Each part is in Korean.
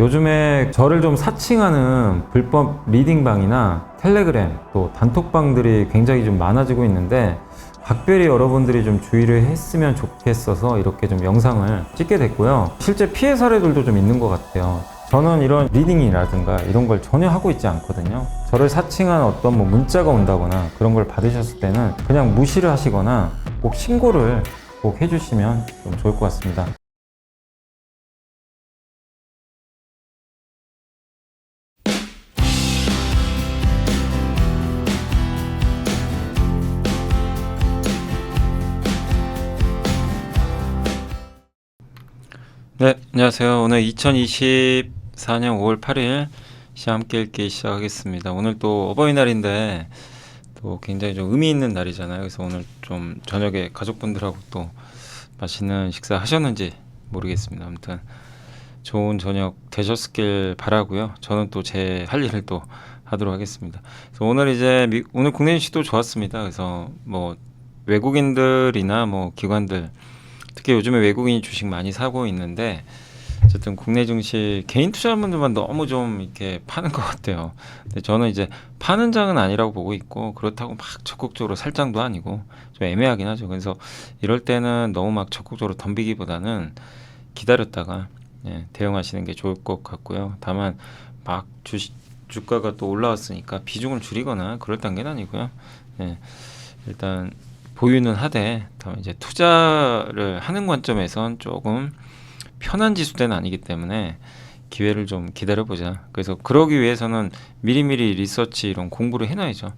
요즘에 저를 좀 사칭하는 불법 리딩방이나 텔레그램 또 단톡방들이 굉장히 좀 많아지고 있는데 각별히 여러분들이 좀 주의를 했으면 좋겠어서 이렇게 좀 영상을 찍게 됐고요. 실제 피해 사례들도 좀 있는 것 같아요. 저는 이런 리딩이라든가 이런 걸 전혀 하고 있지 않거든요. 저를 사칭한 어떤 뭐 문자가 온다거나 그런 걸 받으셨을 때는 그냥 무시를 하시거나 꼭 신고를 꼭 해주시면 좀 좋을 것 같습니다. 네, 안녕하세요. 오늘 2024년 5월 8일 시험 함께 읽기 시작하겠습니다. 오늘 또 어버이날인데 또 굉장히 좀 의미 있는 날이잖아요. 그래서 오늘 좀 저녁에 가족분들하고 또 맛있는 식사 하셨는지 모르겠습니다. 아무튼 좋은 저녁 되셨길 바라고요. 저는 또 제 할 일을 또 하도록 하겠습니다. 그래서 오늘 이제 오늘 국내 뉴스도 좋았습니다. 그래서 뭐 외국인들이나 뭐 기관들 특히 요즘에 외국인이 주식 많이 사고 있는데 어쨌든 국내 증시 개인 투자자분들만 너무 좀 이렇게 파는 것 같아요. 근데 저는 이제 파는 장은 아니라고 보고 있고 그렇다고 막 적극적으로 살 장도 아니고 좀 애매하긴 하죠. 그래서 이럴 때는 너무 막 적극적으로 덤비기보다는 기다렸다가 대응하시는 게 좋을 것 같고요. 다만 막 주가가 또 올라왔으니까 비중을 줄이거나 그럴 단계는 아니고요. 예, 일단 보유는 하되 다만 이제 투자를 하는 관점에선 조금 편한 지수대는 아니기 때문에 기회를 좀 기다려보자. 그래서 그러기 위해서는 미리미리 리서치 이런 공부를 해놔야죠.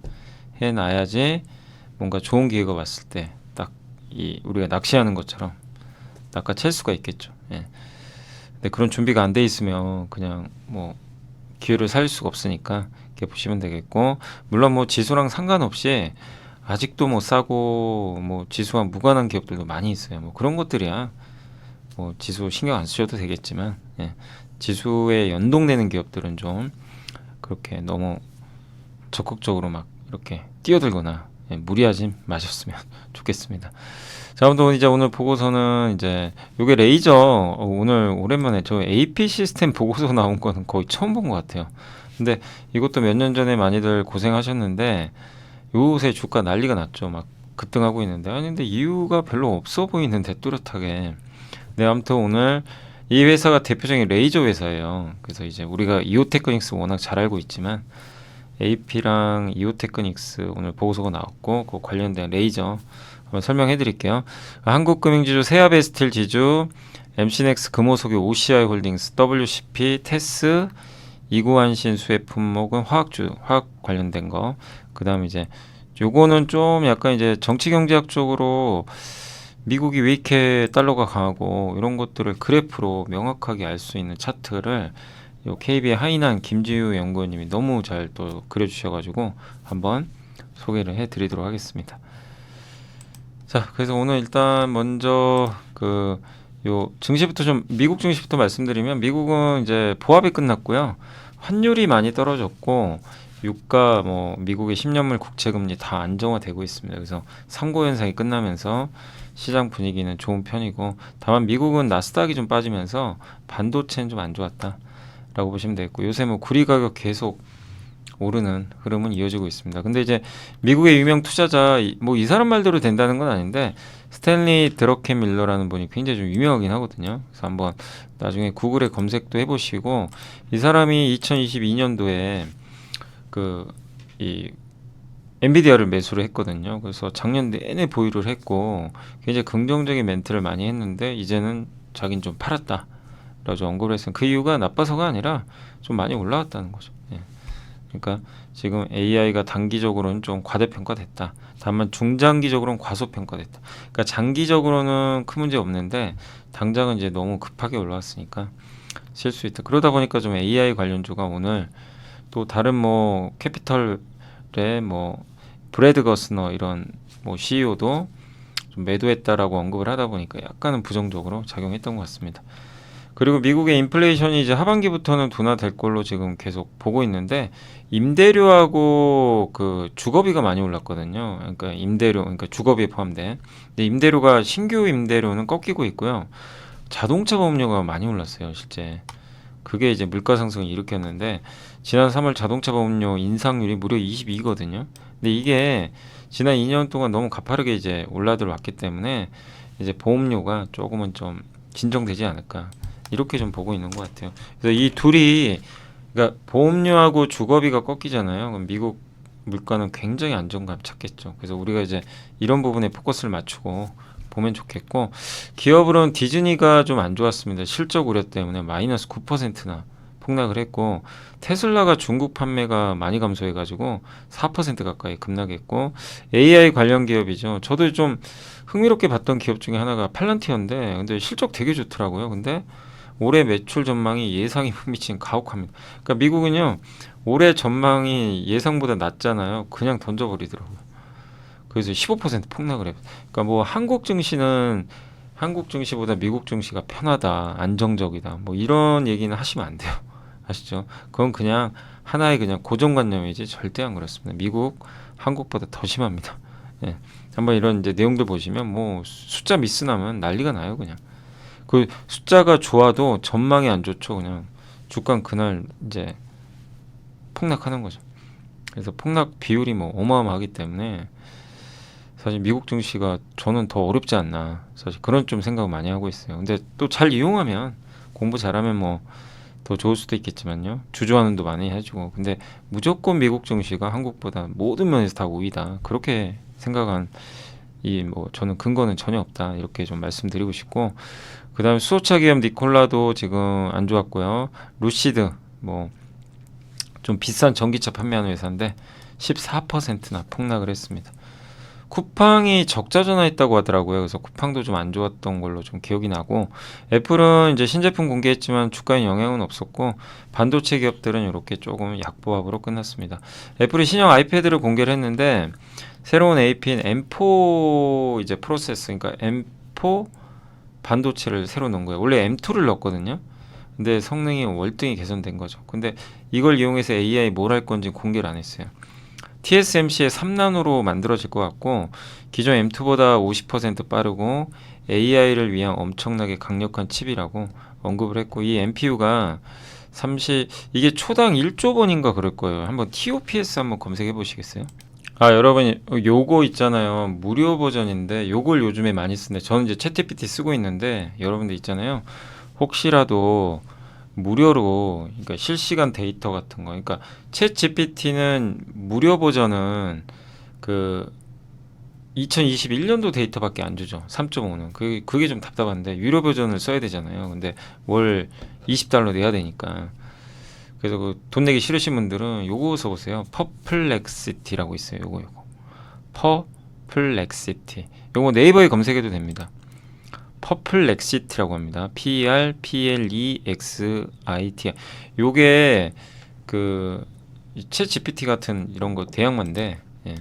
해놔야지 뭔가 좋은 기회가 왔을 때 딱 이 우리가 낚시하는 것처럼 낚아챌 수가 있겠죠. 예. 근데 그런 준비가 안 돼 있으면 그냥 뭐 기회를 살릴 수가 없으니까 이렇게 보시면 되겠고, 물론 뭐 지수랑 상관없이 아직도 뭐 싸고 뭐 지수와 무관한 기업들도 많이 있어요. 뭐 그런 것들이야 뭐 지수 신경 안 쓰셔도 되겠지만, 지수에 연동되는 기업들은 좀 그렇게 너무 적극적으로 막 이렇게 뛰어들거나 무리하지 마셨으면 좋겠습니다. 자, 아무튼 이제 오늘 보고서는 이제 요게 레이저, 오늘 오랜만에 저 AP 시스템 보고서 나온 거는 거의 처음 본 것 같아요. 근데 이것도 몇 년 전에 많이들 고생하셨는데 요새 주가 난리가 났죠. 막 급등하고 있는데, 아니 근데 이유가 별로 없어 보이는데 뚜렷하게. 네, 아무튼 오늘 이 회사가 대표적인 레이저 회사예요. 그래서 이제 우리가 이오테크닉스 워낙 잘 알고 있지만 AP랑 이오테크닉스 오늘 보고서가 나왔고 그 관련된 레이저 한번 설명해 드릴게요. 한국금융지주, 세아베스틸 지주, MC넥스 금호석유, OCI 홀딩스, WCP, 테스, 이구환신 수혜 품목은 화학주, 화학 관련된 거. 그 다음 이제 요거는 좀 약간 이제 정치경제학 쪽으로 미국이 왜 이렇게 달러가 강하고 이런 것들을 그래프로 명확하게 알 수 있는 차트를 요 KB의 하이난 김지우 연구원님이 너무 잘 또 그려주셔가지고 한번 소개를 해드리도록 하겠습니다. 자, 그래서 오늘 일단 먼저 요 증시부터 좀 미국 증시부터 말씀드리면, 미국은 이제 보합이 끝났고요. 환율이 많이 떨어졌고 유가 뭐 미국의 10년물 국채금리 다 안정화되고 있습니다. 그래서 삼고 현상이 끝나면서 시장 분위기는 좋은 편이고, 다만 미국은 나스닥이 좀 빠지면서 반도체는 좀 안 좋았다라고 보시면 되겠고, 요새 뭐 구리 가격 계속 오르는 흐름은 이어지고 있습니다. 근데 이제 미국의 유명 투자자 뭐 이 사람 말대로 된다는 건 아닌데 스탠리 드러켄밀러라는 분이 굉장히 좀 유명하긴 하거든요. 그래서 한번 나중에 구글에 검색도 해보시고, 이 사람이 2022년도에 이 엔비디아를 매수를 했거든요. 그래서 작년 내내 보유를 했고 굉장히 긍정적인 멘트를 많이 했는데 이제는 자기는 좀 팔았다 라고 언급을 했어요. 그 이유가 나빠서가 아니라 좀 많이 올라왔다는 거죠. 그러니까 지금 AI가 단기적으로는 좀 과대평가됐다. 다만 중장기적으로는 과소평가됐다. 그러니까 장기적으로는 큰 문제 없는데 당장은 이제 너무 급하게 올라왔으니까 실수 있다. 그러다 보니까 좀 AI 관련주가 오늘 또 다른 뭐 캐피털의 뭐 브래드 거스너 이런 뭐 CEO도 좀 매도했다라고 언급을 하다 보니까 약간은 부정적으로 작용했던 것 같습니다. 그리고 미국의 인플레이션이 이제 하반기부터는 둔화될 걸로 지금 계속 보고 있는데, 임대료하고 그 주거비가 많이 올랐거든요. 그러니까 임대료, 그러니까 주거비에 포함된. 근데 임대료가 신규 임대료는 꺾이고 있고요. 자동차 보험료가 많이 올랐어요, 실제. 그게 이제 물가 상승을 일으켰는데 지난 3월 자동차 보험료 인상률이 무려 22거든요. 근데 이게 지난 2년 동안 너무 가파르게 이제 올라들어왔기 때문에 이제 보험료가 조금은 좀 진정되지 않을까 이렇게 좀 보고 있는 것 같아요. 그래서 이 둘이 그러니까 보험료하고 주거비가 꺾이잖아요. 그럼 미국 물가는 굉장히 안정감 찾겠죠. 그래서 우리가 이제 이런 부분에 포커스를 맞추고 보면 좋겠고 기업으로는 디즈니가 좀 안 좋았습니다. 실적 우려 때문에 마이너스 9%나 폭락을 했고 테슬라가 중국 판매가 많이 감소해가지고 4% 가까이 급락했고 AI 관련 기업이죠. 저도 좀 흥미롭게 봤던 기업 중에 하나가 팔란티어인데 근데 실적 되게 좋더라고요. 근데 올해 매출 전망이 예상에 못 미친 가혹합니다. 그러니까 미국은요 올해 전망이 예상보다 낮잖아요. 그냥 던져버리더라고요. 그래서 15% 폭락을 해요. 그러니까 뭐 한국 증시는 한국 증시보다 미국 증시가 편하다, 안정적이다, 뭐 이런 얘기는 하시면 안 돼요. 아시죠? 그건 그냥 하나의 그냥 고정관념이지 절대 안 그렇습니다. 미국, 한국보다 더 심합니다. 예. 한번 이런 이제 내용들 보시면 뭐 숫자 미스 나면 난리가 나요, 그냥. 그 숫자가 좋아도 전망이 안 좋죠, 그냥. 주가 그날 이제 폭락하는 거죠. 그래서 폭락 비율이 뭐 어마어마하기 때문에 사실 미국 증시가 저는 더 어렵지 않나 사실 그런 좀 생각을 많이 하고 있어요. 근데 또 잘 이용하면 공부 잘하면 뭐 더 좋을 수도 있겠지만요. 주주환원도 많이 해주고 근데 무조건 미국 증시가 한국보다 모든 면에서 다 우위다 그렇게 생각한 이 뭐 저는 근거는 전혀 없다 이렇게 좀 말씀드리고 싶고 그다음에 수소차 기업 니콜라도 지금 안 좋았고요. 루시드 뭐 좀 비싼 전기차 판매하는 회사인데 14%나 폭락을 했습니다. 쿠팡이 적자 전환했다고 하더라고요. 그래서 쿠팡도 좀 안 좋았던 걸로 좀 기억이 나고 애플은 이제 신제품 공개했지만 주가에 영향은 없었고 반도체 기업들은 이렇게 조금 약보합으로 끝났습니다. 애플이 신형 아이패드를 공개를 했는데 새로운 AP인 M4 이제 프로세스 그러니까 M4 반도체를 새로 넣은 거예요. 원래 M2를 넣었거든요. 근데 성능이 월등히 개선된 거죠. 근데 이걸 이용해서 AI 뭘 할 건지 공개를 안 했어요. TSMC의 3나노로 만들어질 것 같고 기존 M2보다 50% 빠르고 AI를 위한 엄청나게 강력한 칩이라고 언급을 했고 이 NPU가 30 이게 초당 1조 번인가 그럴 거예요. 한번 TOPS 한번 검색해 보시겠어요? 아 여러분 요거 있잖아요. 무료 버전인데 요걸 요즘에 많이 쓰는데 저는 이제 챗GPT 쓰고 있는데 여러분들 있잖아요. 혹시라도 무료로 그러니까 실시간 데이터 같은 거 그러니까 챗 GPT는 무료 버전은 그 2021년도 데이터밖에 안 주죠. 3.5는 그게 좀 답답한데 유료 버전을 써야 되잖아요. 근데 월 20달러 내야 되니까 그래서 그 돈 내기 싫으신 분들은 요거 써보세요. 퍼플렉시티라고 있어요. 요거 퍼플렉시티 요거 네이버에 검색해도 됩니다. 퍼플렉시티라고 합니다. PRPLEXIT. 요게 그챗 GPT 같은 이런 거 대형만데, 예.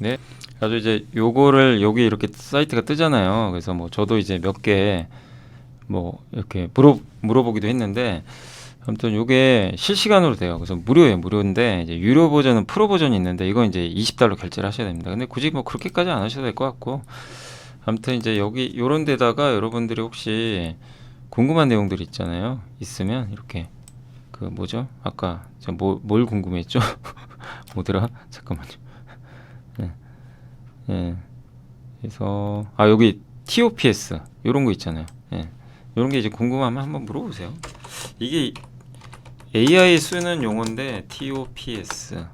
네. 아주 이제 요거를 여기 이렇게 사이트가 뜨잖아요. 그래서 뭐 저도 이제 몇 개 뭐 이렇게 물어보기도 했는데, 아무튼 요게 실시간으로 돼요. 그래서 무료예요. 무료인데 이제 유료 버전은 프로 버전이 있는데 이건 이제 20달러 결제를 하셔야 됩니다. 근데 굳이 뭐 그렇게까지 안 하셔도 될 것 같고. 아무튼 이제 여기 요런 데다가 여러분들이 혹시 궁금한 내용들 있잖아요. 있으면 이렇게 그 뭐죠? 아까 제가 뭘 궁금했죠? 뭐더라? 잠깐만요. 예. 예. 그래서 아 여기 TOPS 요런 거 있잖아요. 예. 요런 게 이제 궁금하면 한번 물어보세요. 이게 AI 쓰는 용어인데 TOPS.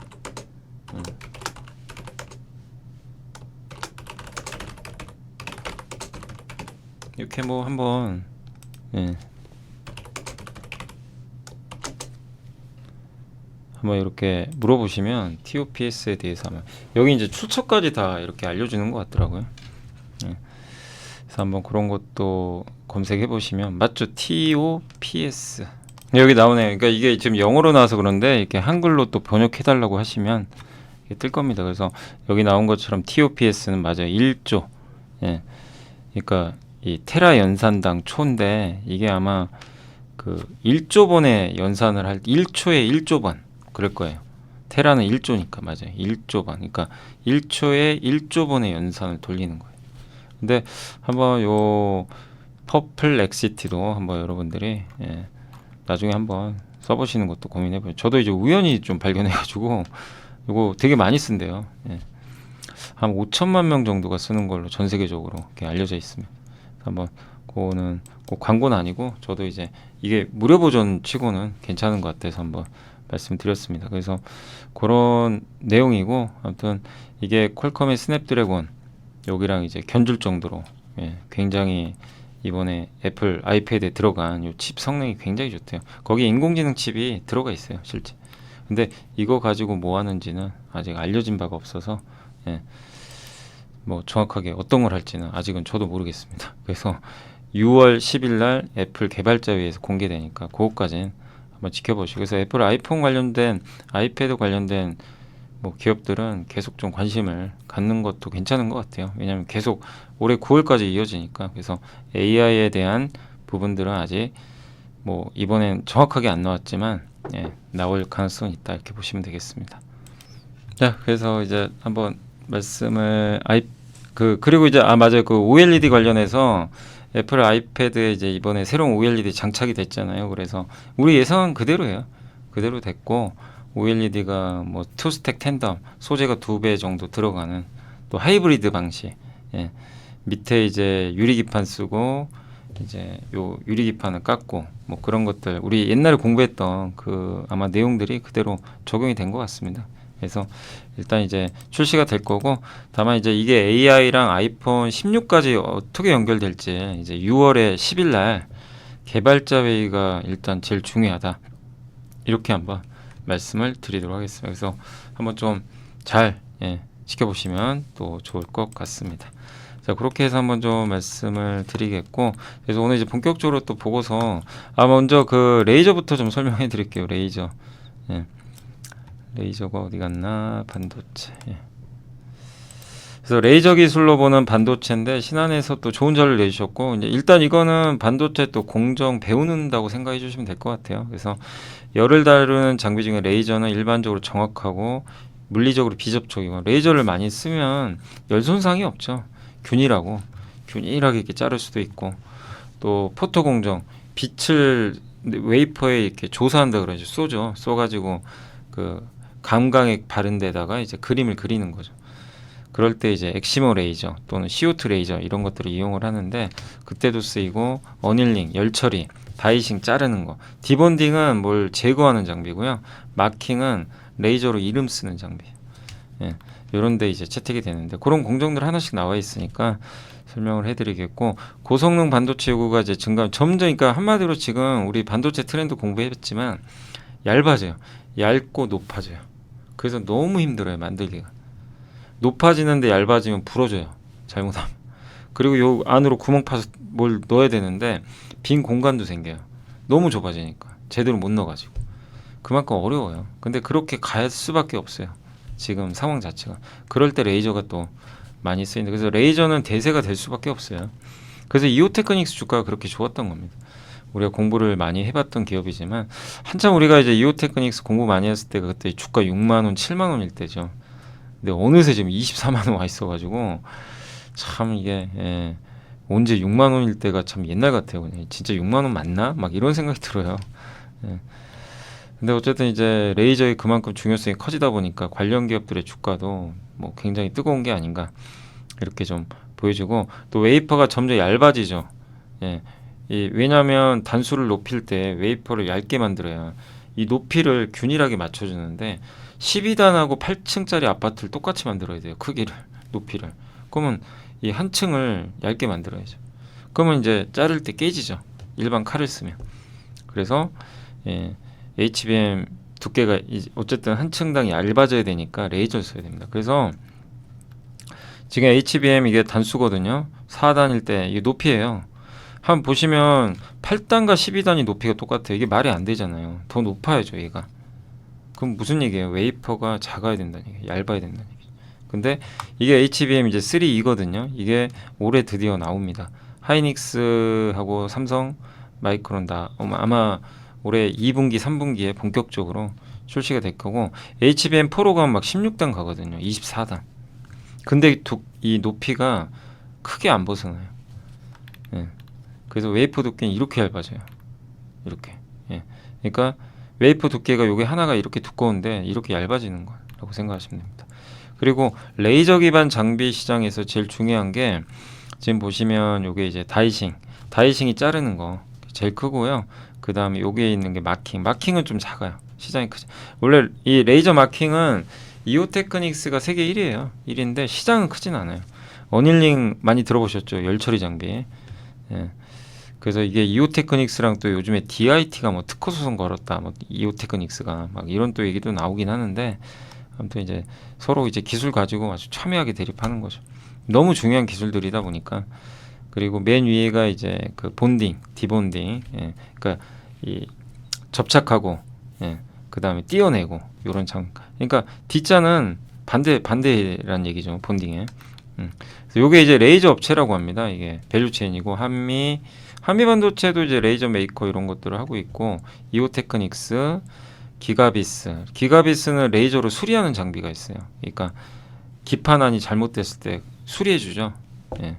이렇게 뭐 한번 예. 한번 이렇게 물어보시면 TOPS에 대해서 하면 여기 이제 출처까지 다 이렇게 알려주는 것 같더라고요. 예. 그래서 한번 그런 것도 검색해 보시면 맞죠? TOPS 여기 나오네요. 그러니까 이게 지금 영어로 나와서 그런데 이렇게 한글로 또 번역해 달라고 하시면 이게 뜰 겁니다. 그래서 여기 나온 것처럼 TOPS는 맞아요. 1조. 예. 그러니까 이 테라 연산당 초인데 이게 아마 그 1조 번의 연산을 할 1초에 1조 번 그럴 거예요. 테라는 1조니까 맞아요. 1조 번. 그러니까 1초에 1조 번의 연산을 돌리는 거예요. 근데 한번 요 퍼플렉시티도 한번 여러분들이 예, 나중에 한번 써보시는 것도 고민해봐요. 저도 이제 우연히 좀 발견해가지고 이거 되게 많이 쓴대요. 예. 한 5천만 명 정도가 쓰는 걸로 전 세계적으로 이렇게 알려져 있습니다. 한번 그거는 꼭 광고는 아니고 저도 이제 이게 무료 버전 치고는 괜찮은 것 같아서 한번 말씀드렸습니다. 그래서 그런 내용이고 아무튼 이게 퀄컴의 스냅드래곤 여기랑 이제 견줄 정도로 굉장히 이번에 애플 아이패드에 들어간 이 칩 성능이 굉장히 좋대요. 거기 인공지능 칩이 들어가 있어요, 실제. 근데 이거 가지고 뭐 하는지는 아직 알려진 바가 없어서 뭐 정확하게 어떤 걸 할지는 아직은 저도 모르겠습니다. 그래서 6월 10일 날 애플 개발자회의에서 공개되니까 그것까지는 한번 지켜보시고 그래서 애플 아이폰 관련된 아이패드 관련된 뭐 기업들은 계속 좀 관심을 갖는 것도 괜찮은 것 같아요. 왜냐하면 계속 올해 9월까지 이어지니까 그래서 AI에 대한 부분들은 아직 뭐 이번엔 정확하게 안 나왔지만 나올 가능성이 있다 이렇게 보시면 되겠습니다. 자, 그래서 이제 한번 말씀을 그리고 이제 맞아요. 그 OLED 관련해서 애플 아이패드에 이제 이번에 새로운 OLED 장착이 됐잖아요. 그래서 우리 예상은 그대로예요. 그대로 됐고 OLED가 뭐 투스택 텐덤 소재가 2배 정도 들어가는 또 하이브리드 방식. 밑에 이제 유리기판 쓰고 이제 요 유리기판을 깎고 뭐 그런 것들 우리 옛날에 공부했던 그 아마 내용들이 그대로 적용이 된 것 같습니다. 그래서 일단 이제 출시가 될 거고 다만 이제 이게 AI랑 아이폰 16까지 어떻게 연결될지 이제 6월에 10일 날 개발자 회의가 일단 제일 중요하다. 이렇게 한번 말씀을 드리도록 하겠습니다. 그래서 한번 좀 잘 지켜보시면 또 좋을 것 같습니다. 자, 그렇게 해서 한번 좀 말씀을 드리겠고 그래서 오늘 이제 본격적으로 또 보고서 먼저 그 레이저부터 좀 설명해 드릴게요. 레이저. 레이저가 어디 갔나? 반도체. 그래서 레이저 기술로 보는 반도체인데 신한에서 또 좋은 자료를 내주셨고 이제 일단 이거는 반도체 또 공정 배우는다고 생각해 주시면 될 것 같아요. 그래서 열을 다루는 장비 중에 레이저는 일반적으로 정확하고 물리적으로 비접촉이고 레이저를 많이 쓰면 열 손상이 없죠. 균일하게 이렇게 자를 수도 있고 또 포토 공정 빛을 웨이퍼에 이렇게 조사한다 그러죠. 쏘가지고 그 감광액 바른 데다가 이제 그림을 그리는 거죠. 그럴 때 이제 엑시모 레이저 또는 CO2 레이저 이런 것들을 이용을 하는데 그때도 쓰이고 어닐링, 열 처리, 다이싱 자르는 거, 디본딩은 뭘 제거하는 장비고요. 마킹은 레이저로 이름 쓰는 장비. 이런 데 이제 채택이 되는데 그런 공정들 하나씩 나와 있으니까 설명을 해드리겠고 고성능 반도체 요구가 이제 점점 그러니까 한마디로 지금 우리 반도체 트렌드 공부했지만 얇아져요. 얇고 높아져요. 그래서 너무 힘들어요 만들기가. 높아지는데 얇아지면 부러져요. 잘못하면. 그리고 요 안으로 구멍 파서 뭘 넣어야 되는데 빈 공간도 생겨요. 너무 좁아지니까 제대로 못 넣어가지고 그만큼 어려워요. 근데 그렇게 갈 수밖에 없어요. 지금 상황 자체가. 그럴 때 레이저가 또 많이 쓰이는데 그래서 레이저는 대세가 될 수밖에 없어요. 그래서 이오테크닉스 주가가 그렇게 좋았던 겁니다. 우리가 공부를 많이 해봤던 기업이지만 한참 우리가 이제 이오테크닉스 공부 많이 했을 때가 그때 주가 6만 원, 7만 원일 때죠. 근데 어느새 지금 24만 원 와 있어가지고 참 이게 언제 6만 원일 때가 참 옛날 같아요. 그냥 진짜 6만 원 맞나? 막 이런 생각이 들어요. 근데 어쨌든 이제 레이저의 그만큼 중요성이 커지다 보니까 관련 기업들의 주가도 뭐 굉장히 뜨거운 게 아닌가 이렇게 좀 보여지고 또 웨이퍼가 점점 얇아지죠. 왜냐하면 단수를 높일 때 웨이퍼를 얇게 만들어야 이 높이를 균일하게 맞춰주는데 12단하고 8층짜리 아파트를 똑같이 만들어야 돼요. 크기를 높이를. 그러면 이 한 층을 얇게 만들어야죠. 그러면 이제 자를 때 깨지죠. 일반 칼을 쓰면. 그래서 HBM 두께가 어쨌든 한 층당 얇아져야 되니까 레이저를 써야 됩니다. 그래서 지금 HBM 이게 단수거든요. 4단일 때 이게 높이에요. 한번 보시면 8단과 12단이 높이가 똑같아요. 이게 말이 안 되잖아요. 더 높아야죠, 얘가. 그럼 무슨 얘기예요? 웨이퍼가 작아야 된다는 얘기예요. 얇아야 된다는 얘기죠. 근데 이게 HBM 이제 3E거든요. 이게 올해 드디어 나옵니다. 하이닉스하고 삼성, 마이크론 다 아마 올해 2분기, 3분기에 본격적으로 출시가 될 거고 HBM4로 가면 막 16단 가거든요. 24단. 근데 이 높이가 크게 안 벗어나요. 그래서 웨이퍼 두께는 이렇게 얇아져요. 이렇게. 그러니까 웨이퍼 두께가 요게 하나가 이렇게 두꺼운데 이렇게 얇아지는 거라고 생각하시면 됩니다. 그리고 레이저 기반 장비 시장에서 제일 중요한 게 지금 보시면 요게 이제 다이싱이 자르는 거 제일 크고요. 그 다음에 여기에 있는 게 마킹은 좀 작아요. 시장이 크죠. 원래 이 레이저 마킹은 이오테크닉스가 세계 1위에요. 1위인데 시장은 크진 않아요. 어닐링 많이 들어보셨죠? 열처리 장비. 예. 그래서 이게 이오테크닉스랑 또 요즘에 DIT가 뭐 특허 소송 걸었다. 뭐 이오테크닉스가 막 이런 또 얘기도 나오긴 하는데 아무튼 이제 서로 이제 기술 가지고 아주 첨예하게 대립하는 거죠. 너무 중요한 기술들이다 보니까. 그리고 맨 위에가 이제 그 디본딩. 예. 그러니까 이 접착하고, 예. 그 다음에 띄어내고 요런 그러니까 D자는 반대란 얘기죠. 본딩에. 그래서 요게 이제 레이저 업체라고 합니다. 이게 밸류체인이고 한미 반도체도 이제 레이저 메이커 이런 것들을 하고 있고 이오테크닉스, 기가비스는 레이저로 수리하는 장비가 있어요. 그러니까 기판안이 잘못됐을 때 수리해주죠. 예.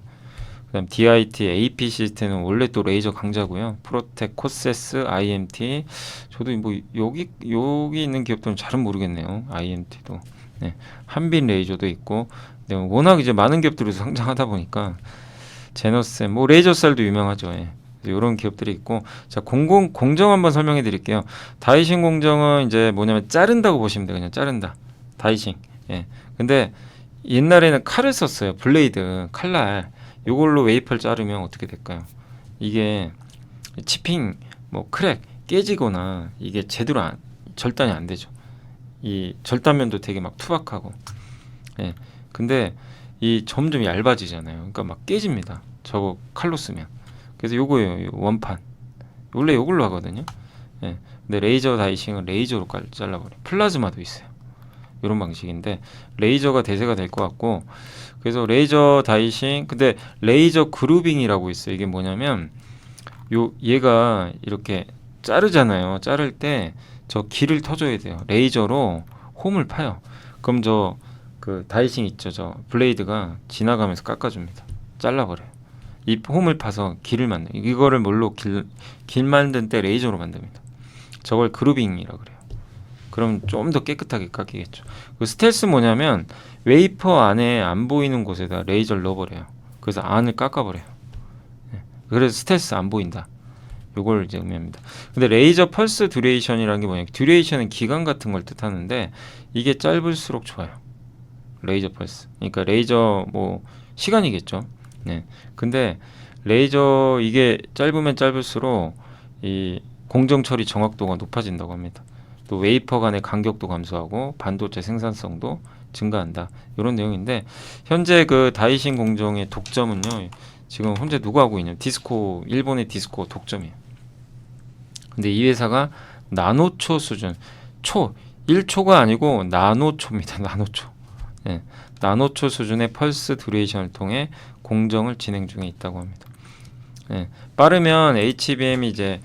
그다음 DIT, AP 시스템은 원래 또 레이저 강자고요. 프로텍, 코세스, IMT. 저도 뭐 여기 있는 기업들은 잘은 모르겠네요. IMT도. 네. 한빈 레이저도 있고. 네, 워낙 이제 많은 기업들이 성장하다 보니까 제너셈, 뭐 레이저쌀도 유명하죠. 예. 이런 기업들이 있고, 자 공정 한번 설명해 드릴게요. 다이싱 공정은 이제 뭐냐면 자른다고 보시면 돼요. 그냥 자른다. 다이싱. 예. 근데 옛날에는 칼을 썼어요. 블레이드, 칼날. 요걸로 웨이퍼를 자르면 어떻게 될까요? 이게 치핑, 뭐 크랙, 깨지거나 이게 제대로 절단이 안 되죠. 이 절단면도 되게 막 투박하고. 예. 근데 이 점점 얇아지잖아요. 그러니까 막 깨집니다. 저거 칼로 쓰면. 그래서 요거예요. 요 원판. 원래 요걸로 하거든요. 예. 근데 레이저 다이싱은 레이저로 잘라버려. 플라즈마도 있어요. 이런 방식인데 레이저가 대세가 될 것 같고, 그래서 레이저 다이싱, 근데 레이저 그루빙이라고 있어요. 이게 뭐냐면 얘가 이렇게 자르잖아요. 자를 때 저 길을 터줘야 돼요. 레이저로 홈을 파요. 그럼 저 그 다이싱 있죠. 저 블레이드가 지나가면서 깎아줍니다. 잘라버려요. 이 홈을 파서 길을 만들어요. 이거를 뭘로 길 만든 때 레이저로 만듭니다. 저걸 그루빙이라고 그래요. 그럼 좀 더 깨끗하게 깎이겠죠. 그 스텔스 뭐냐면 웨이퍼 안에 안 보이는 곳에다 레이저를 넣어버려요. 그래서 안을 깎아버려요. 네. 그래서 스텔스 안 보인다. 요걸 이제 의미합니다. 근데 레이저 펄스 듀레이션이라는 게 뭐냐? 듀레이션은 기간 같은 걸 뜻하는데 이게 짧을수록 좋아요. 레이저 펄스. 그러니까 레이저 뭐 시간이겠죠. 네. 근데 레이저 이게 짧으면 짧을수록 이 공정 처리 정확도가 높아진다고 합니다. 또 웨이퍼 간의 간격도 감소하고 반도체 생산성도 증가한다. 이런 내용인데 현재 그 다이싱 공정의 독점은요. 지금 현재 누가 하고 있냐면 일본의 디스코 독점이에요. 근데 이 회사가 나노초 수준, 1초가 아니고 나노초입니다. 나노초. 예, 나노초 수준의 펄스 듀레이션을 통해 공정을 진행 중에 있다고 합니다. 예, 빠르면 HBM이 이제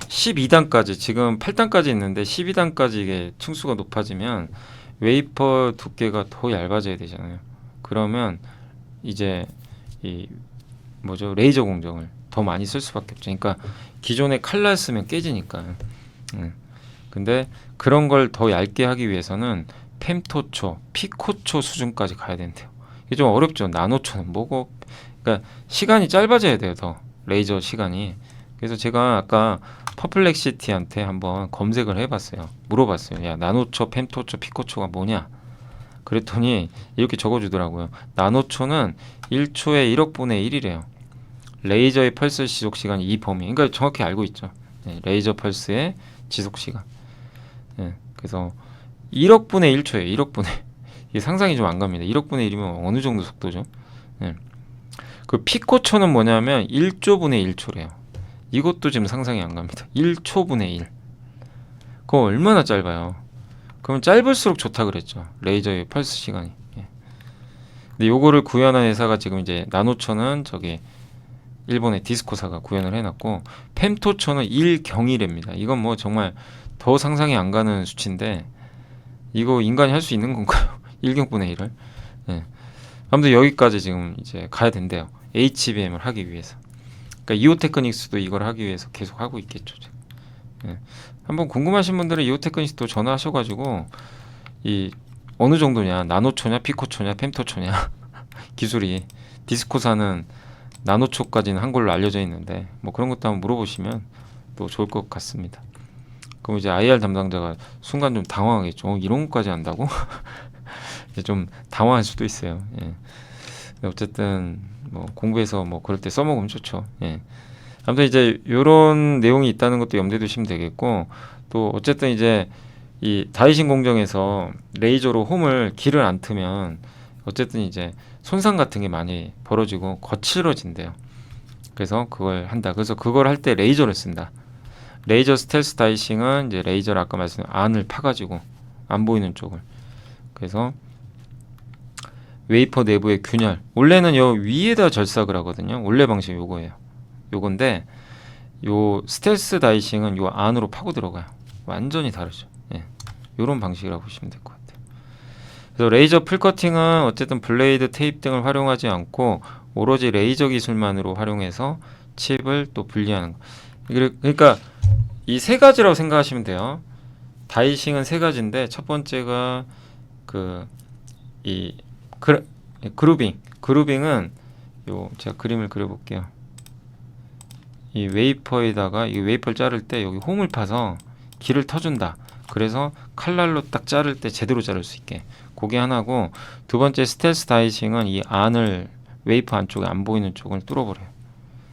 12단까지, 지금 8단까지 있는데 12단까지 이게 층수가 높아지면 웨이퍼 두께가 더 얇아져야 되잖아요. 그러면 이제 이 레이저 공정을 더 많이 쓸 수밖에 없죠. 그러니까 기존에 칼날 쓰면 깨지니까. 근데 그런 걸 더 얇게 하기 위해서는 펜토초, 피코초 수준까지 가야 된대요. 이게 좀 어렵죠. 나노초는 뭐고? 그러니까 시간이 짧아져야 돼요. 더 레이저 시간이. 그래서 제가 아까 퍼플렉시티한테 한번 검색을 해봤어요. 물어봤어요. 야, 나노초, 펜토초, 피코초가 뭐냐? 그랬더니 이렇게 적어주더라고요. 나노초는 1초에 1억 분의 1이래요. 레이저의 펄스 지속 시간이 이 범위. 그러니까 정확히 알고 있죠. 네, 레이저 펄스의 지속 시간. 네, 그래서 1억 분의 1초예요. 1억 분의. 이게 상상이 좀 안 갑니다. 1억 분의 1이면 어느 정도 속도죠? 네. 그 피코초는 뭐냐면 1조 분의 1초래요. 이것도 지금 상상이 안 갑니다. 1초 분의 1. 그거 얼마나 짧아요. 그러면 짧을수록 좋다 그랬죠. 레이저의 펄스 시간이. 예. 근데 요거를 구현한 회사가 지금 이제 나노초는 저기 일본의 디스코사가 구현을 해놨고, 펜토초는 1경이랍니다. 이건 뭐 정말 더 상상이 안 가는 수치인데 이거 인간이 할 수 있는 건가요? 1경분의 1을. 예. 아무튼 여기까지 지금 이제 가야 된대요. HBM을 하기 위해서. 그러니까 이오테크닉스도 이걸 하기 위해서 계속 하고 있겠죠. 예. 한번 궁금하신 분들은 이오테크닉스 또 전화하셔가지고 이 어느 정도냐, 나노초냐, 피코초냐, 펜토초냐 기술이 디스코사는 나노초까지는 한 걸로 알려져 있는데 뭐 그런 것도 한번 물어보시면 또 좋을 것 같습니다. 그럼 이제 IR 담당자가 순간 좀 당황하겠죠. 이런 것까지 안다고? 이제 좀 당황할 수도 있어요. 예. 근데 어쨌든 뭐 공부해서 뭐 그럴 때 써먹으면 좋죠. 예. 아무튼 이제 요런 내용이 있다는 것도 염두에 두시면 되겠고, 또 어쨌든 이제 이 다이싱 공정에서 레이저로 홈을 길을 안 트면 어쨌든 이제 손상 같은 게 많이 벌어지고 거칠어진대요. 그래서 그걸 한다. 그래서 그걸 할 때 레이저를 쓴다. 레이저 스텔스 다이싱은 이제 레이저를 아까 말씀드린 안을 파가지고 안 보이는 쪽을. 그래서 웨이퍼 내부의 균열. 원래는 요 위에다 절삭을 하거든요. 원래 방식 요거예요. 요건데 요 스텔스 다이싱은 요 안으로 파고 들어가요. 완전히 다르죠. 예. 요런 방식이라고 보시면 될 것 같아요. 그래서 레이저 풀커팅은 어쨌든 블레이드, 테이프 등을 활용하지 않고 오로지 레이저 기술만으로 활용해서 칩을 또 분리하는 거. 그러니까 이 세 가지라고 생각하시면 돼요. 다이싱은 세 가지인데 첫 번째가 이 그루빙은 요 제가 그림을 그려볼게요. 이 웨이퍼에다가 이 웨이퍼를 자를 때 여기 홈을 파서 길을 터준다. 그래서 칼날로 딱 자를 때 제대로 자를 수 있게. 그게 하나고, 두 번째 스텔스 다이싱은 이 안을 웨이퍼 안쪽에 안 보이는 쪽을 뚫어버려요.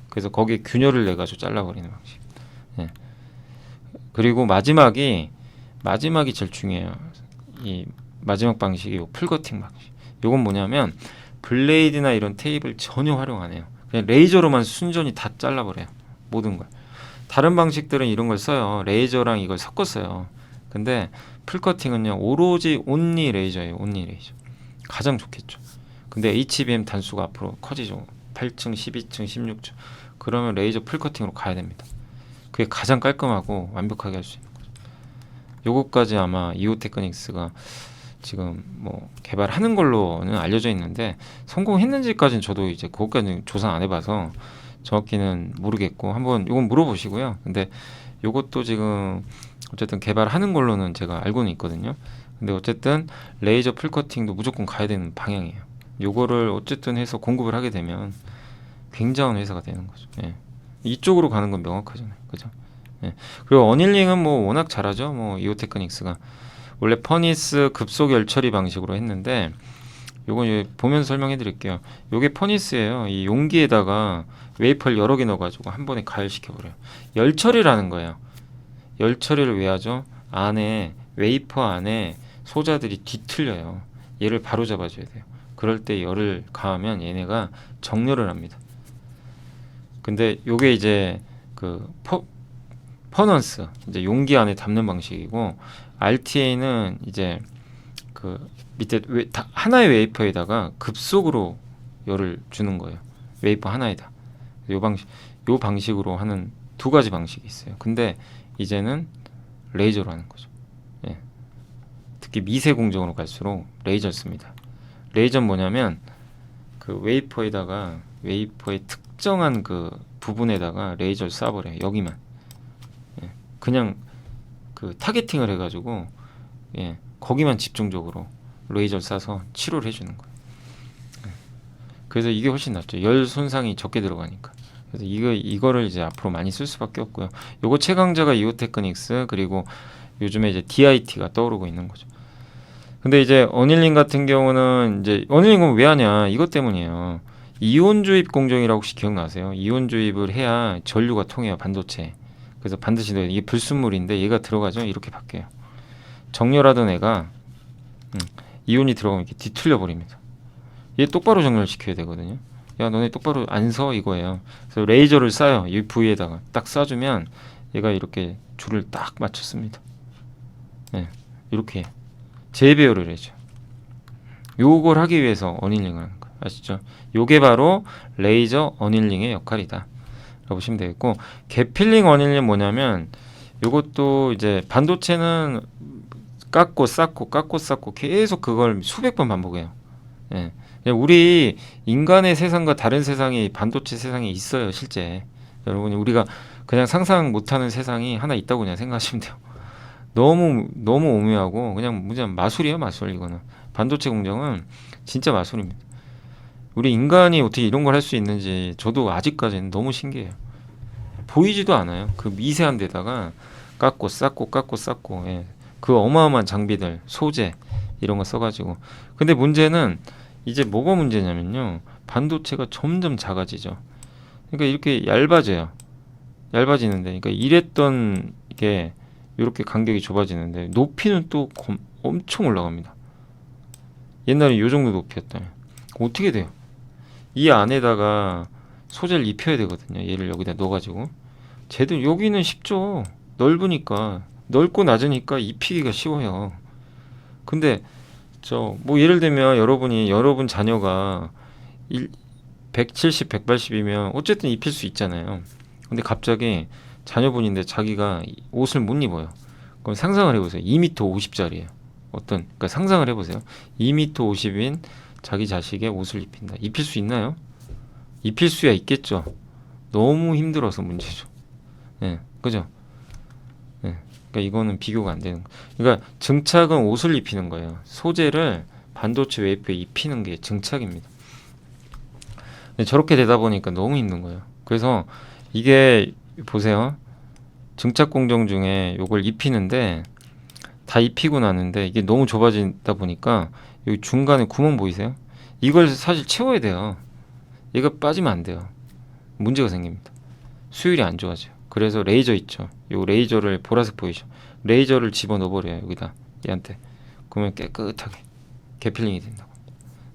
그래서 거기에 균열을 내가지고 잘라버리는 방식. 예. 그리고 마지막이 제일 중요해요. 이 마지막 방식이 요 풀거팅 방식. 요건 뭐냐면 블레이드나 이런 테이프를 전혀 활용 안 해요. 그냥 레이저로만 순전히 다 잘라버려요. 모든 걸. 다른 방식들은 이런 걸 써요. 레이저랑 이걸 섞었어요. 근데 풀커팅은요 오로지 온리 레이저예요. 온리 레이저. 가장 좋겠죠. 근데 HBM 단수가 앞으로 커지죠. 8층, 12층, 16층. 그러면 레이저 풀커팅으로 가야 됩니다. 그게 가장 깔끔하고 완벽하게 할 수 있는 거죠. 요거까지 아마 이오테크닉스가 지금 뭐 개발하는 걸로는 알려져 있는데 성공했는지까지는 저도 이제 그것까지는 조사 안 해봐서 정확히는 모르겠고, 한번 요건 물어보시고요. 근데 요것도 지금 어쨌든 개발하는 걸로는 제가 알고는 있거든요. 근데 어쨌든 레이저 풀커팅도 무조건 가야 되는 방향이에요. 요거를 어쨌든 해서 공급을 하게 되면 굉장한 회사가 되는 거죠. 예. 이쪽으로 가는 건 명확하잖아요. 그죠? 예. 그리고 어닐링은 뭐 워낙 잘하죠. 뭐 이오테크닉스가 원래 퍼니스 급속 열처리 방식으로 했는데, 요건 보면서 설명해 드릴게요. 요게 퍼니스예요. 이 용기에다가 웨이퍼를 여러 개 넣어가지고 한 번에 가열시켜버려요. 열처리라는 거예요. 열처리를 왜 하죠? 안에 웨이퍼 안에 소자들이 뒤틀려요. 얘를 바로 잡아줘야 돼요. 그럴 때 열을 가하면 얘네가 정렬을 합니다. 근데 요게 이제 퍼넌스 이제 용기 안에 담는 방식이고, RTA는 이제 밑에 하나의 웨이퍼에다가 급속으로 열을 주는 거예요. 웨이퍼 하나에다. 요 방식으로 하는 두 가지 방식이 있어요. 근데 이제는 레이저로 하는 거죠. 예. 특히 미세 공정으로 갈수록 레이저를 씁니다. 레이저는 뭐냐면 웨이퍼에다가 웨이퍼의 특정한 부분에다가 레이저를 쏴버려요. 여기만. 예. 그냥 타겟팅을 해가지고 거기만 집중적으로 레이저를 쏴서 치료를 해주는 거예요. 그래서 이게 훨씬 낫죠. 열 손상이 적게 들어가니까. 그래서 이거를 이제 앞으로 많이 쓸 수밖에 없고요. 요거 최강자가 이오테크닉스, 그리고 요즘에 이제 DIT가 떠오르고 있는 거죠. 근데 이제 어닐링 같은 경우는 이제 어닐링은 왜 하냐? 이것 때문이에요. 이온 주입 공정이라고 혹시 기억나세요? 이온 주입을 해야 전류가 통해요, 반도체. 그래서 반드시 이게 불순물인데 얘가 들어가죠. 이렇게 바뀌어요. 정렬하던 애가 이온이 들어가면 이렇게 뒤틀려 버립니다. 얘 똑바로 정렬시켜야 되거든요. 야, 너네 똑바로 안 서, 이거예요. 그래서 레이저를 쏴요. 이 부위에다가 딱 쏴주면 얘가 이렇게 줄을 딱 맞췄습니다. 네, 이렇게 재배열을 해줘. 요걸 하기 위해서 어닐링을 하는 거예요. 아시죠? 요게 바로 레이저 어닐링의 역할이다 라고 보시면 되겠고, 게필링 어닐링은 뭐냐면 요것도 이제 반도체는 깎고 쌓고 계속 그걸 수백 번 반복해요. 예. 우리 인간의 세상과 다른 세상이 반도체 세상에 있어요, 실제. 여러분이 우리가 그냥 상상 못하는 세상이 하나 있다고 그냥 생각하시면 돼요. 너무 너무 오묘하고 그냥 마술이에요, 마술. 이거는 반도체 공정은 진짜 마술입니다. 우리 인간이 어떻게 이런 걸 할 수 있는지 저도 아직까지는 너무 신기해요. 보이지도 않아요. 그 미세한 데다가 깎고 쌓고 깎고 쌓고, 예. 그 어마어마한 장비들, 소재 이런 거 써가지고. 근데 문제는 이제 뭐가 문제냐면요. 반도체가 점점 작아지죠. 그러니까 이렇게 얇아져요. 얇아지는데, 그러니까 이랬던 게 이렇게 간격이 좁아지는데 높이는 또 엄청 올라갑니다. 옛날에 이 정도 높이였다면 어떻게 돼요? 이 안에다가 소재를 입혀야 되거든요. 얘를 여기다 넣어가지고. 쟤도 여기는 쉽죠. 넓으니까, 넓고 낮으니까 입히기가 쉬워요. 근데 저 뭐 예를 들면 여러분 자녀가 170, 180이면 어쨌든 입힐 수 있잖아요. 근데 갑자기 자녀분인데 자기가 옷을 못 입어요. 그럼 상상을 해보세요. 2m 50짜리예요. 그러니까 상상을 해보세요. 2m 50인 자기 자식의 옷을 입힌다. 입힐 수 있나요? 입힐 수야 있겠죠. 너무 힘들어서 문제죠. 예, 그죠? 예, 그러니까 이거는 비교가 안 되는 거. 그러니까 증착은 옷을 입히는 거예요. 소재를 반도체 웨이프에 입히는 게 증착입니다. 근데 저렇게 되다 보니까 너무 힘든 거예요. 그래서 이게 보세요. 증착 공정 중에 요걸 입히는데 다 입히고 나는데 이게 너무 좁아지다 보니까 여기 중간에 구멍 보이세요? 이걸 사실 채워야 돼요. 얘가 빠지면 안 돼요. 문제가 생깁니다. 수율이 안 좋아져요. 그래서 레이저 있죠. 요 레이저를 보라색 보이죠? 레이저를 집어넣어 버려요. 여기다 얘한테. 그러면 깨끗하게 개필링이 된다고.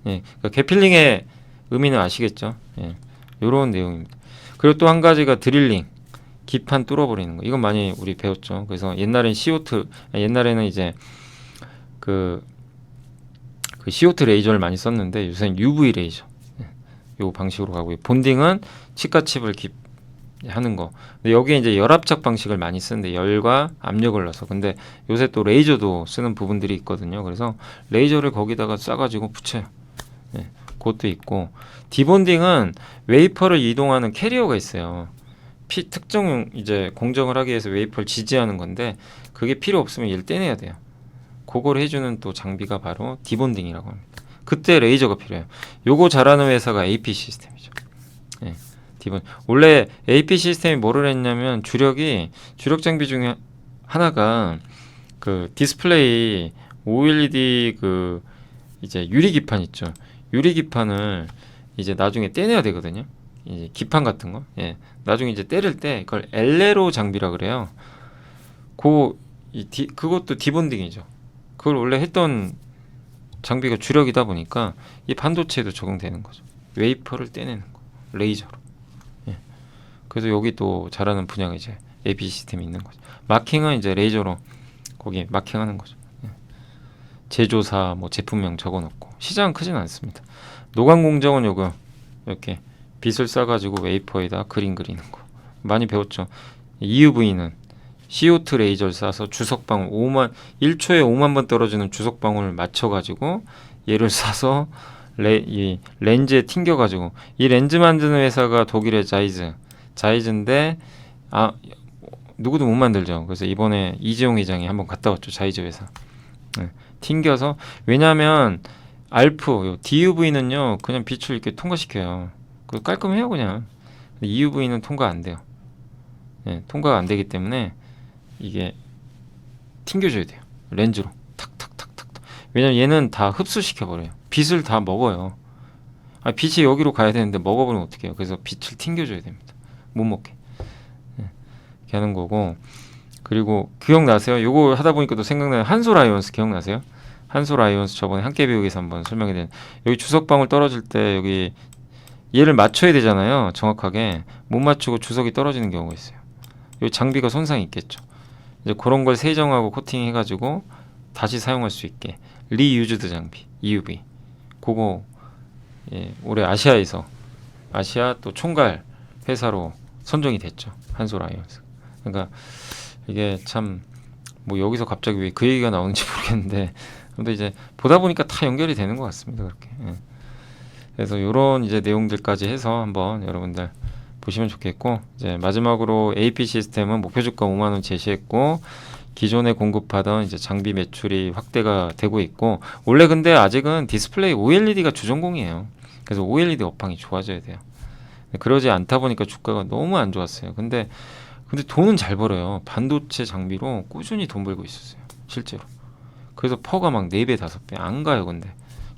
예, 그러니까 개필링의 의미는 아시겠죠? 예, 요런 내용입니다. 그리고 또 한 가지가 드릴링, 기판 뚫어버리는 거. 이건 많이 우리 배웠죠. 그래서 옛날엔 옛날에는 이제 그 CO2 레이저를 많이 썼는데 요새는 UV 레이저. 예, 요 방식으로 가고요. 본딩은 치카칩을 하는 거. 근데 여기에 이제 열압착 방식을 많이 쓰는데 열과 압력을 넣어서. 근데 요새 또 레이저도 쓰는 부분들이 있거든요. 그래서 레이저를 거기다가 쏴가지고 붙여요. 예, 그것도 있고. 디본딩은 웨이퍼를 이동하는 캐리어가 있어요. 특정 이제 공정을 하기 위해서 웨이퍼를 지지하는 건데 그게 필요 없으면 얘를 떼내야 돼요. 그걸 해주는 또 장비가 바로 디본딩이라고 합니다. 그때 레이저가 필요해요. 요거 잘하는 회사가 AP 시스템이죠. 예, 원래 AP 시스템이 뭐를 했냐면 주력 장비 중에 하나가 그 디스플레이 OLED 그 이제 유리 기판 있죠. 유리 기판을 이제 나중에 떼내야 되거든요. 이제 기판 같은 거. 예. 나중에 이제 때릴 때 그걸 엘레로 장비라 그래요. 그것도 디본딩이죠. 그걸 원래 했던 장비가 주력이다 보니까 이 반도체에도 적용되는 거죠. 웨이퍼를 떼내는 거. 레이저로. 예. 그래서 여기 또 잘하는 분야가 이제 AP 시스템이 있는 거죠. 마킹은 이제 레이저로 거기 마킹하는 거죠. 예. 제조사 뭐 제품명 적어놓고 시장은 크진 않습니다. 노광 공정은 요거 이렇게 빗을 싸가지고 웨이퍼에다 그림 그리는 거 많이 배웠죠. EUV는 CO2 레이저를 쏴서 주석방울 1초에 5만 번 떨어지는 주석방울을 맞춰가지고 얘를 쏴서 이 렌즈에 튕겨가지고. 이 렌즈 만드는 회사가 독일의 자이즈인데 누구도 못 만들죠. 그래서 이번에 이재용 회장이 한번 갔다 왔죠. 자이즈 회사. 네, 튕겨서. 왜냐하면 DUV는요 그냥 빛을 이렇게 통과시켜요. 깔끔해요 그냥. EUV는 통과 안 돼요. 네, 통과가 안 되기 때문에 이게 튕겨줘야 돼요. 렌즈로 탁탁탁탁. 왜냐면 얘는 다 흡수시켜 버려요. 빛을 다 먹어요. 빛이 여기로 가야 되는데 먹어버리면 어떡해요. 그래서 빛을 튕겨줘야 됩니다. 못 먹게. 네, 이렇게 하는 거고. 그리고 기억나세요? 요거 하다 보니까 또 생각나요. 한솔아이온스 기억나세요? 한솔아이온스 저번에 함께 배우기에서 한번 설명해 드린. 여기 주석방울 떨어질 때 여기 얘를 맞춰야 되잖아요. 정확하게 못 맞추고 주석이 떨어지는 경우가 있어요. 이 장비가 손상이 있겠죠. 이제 그런 걸 세정하고 코팅 해가지고 다시 사용할 수 있게 리유즈드 장비 EUV 그거 올해 아시아 또 총괄 회사로 선정이 됐죠. 한솔아이온스. 그러니까 이게 참 뭐 여기서 갑자기 왜 그 얘기가 나오는지 모르겠는데 근데 이제 보다 보니까 다 연결이 되는 것 같습니다. 그렇게. 그래서 이런 이제 내용들까지 해서 한번 여러분들 보시면 좋겠고, 이제 마지막으로 AP 시스템은 목표 주가 5만 원 제시했고, 기존에 공급하던 이제 장비 매출이 확대가 되고 있고, 원래 근데 아직은 디스플레이 OLED가 주전공이에요. 그래서 OLED 업황이 좋아져야 돼요. 그러지 않다 보니까 주가가 너무 안 좋았어요. 근데 돈은 잘 벌어요. 반도체 장비로 꾸준히 돈 벌고 있었어요. 실제로. 그래서 퍼가 막 4배, 5배 안 가요. 근데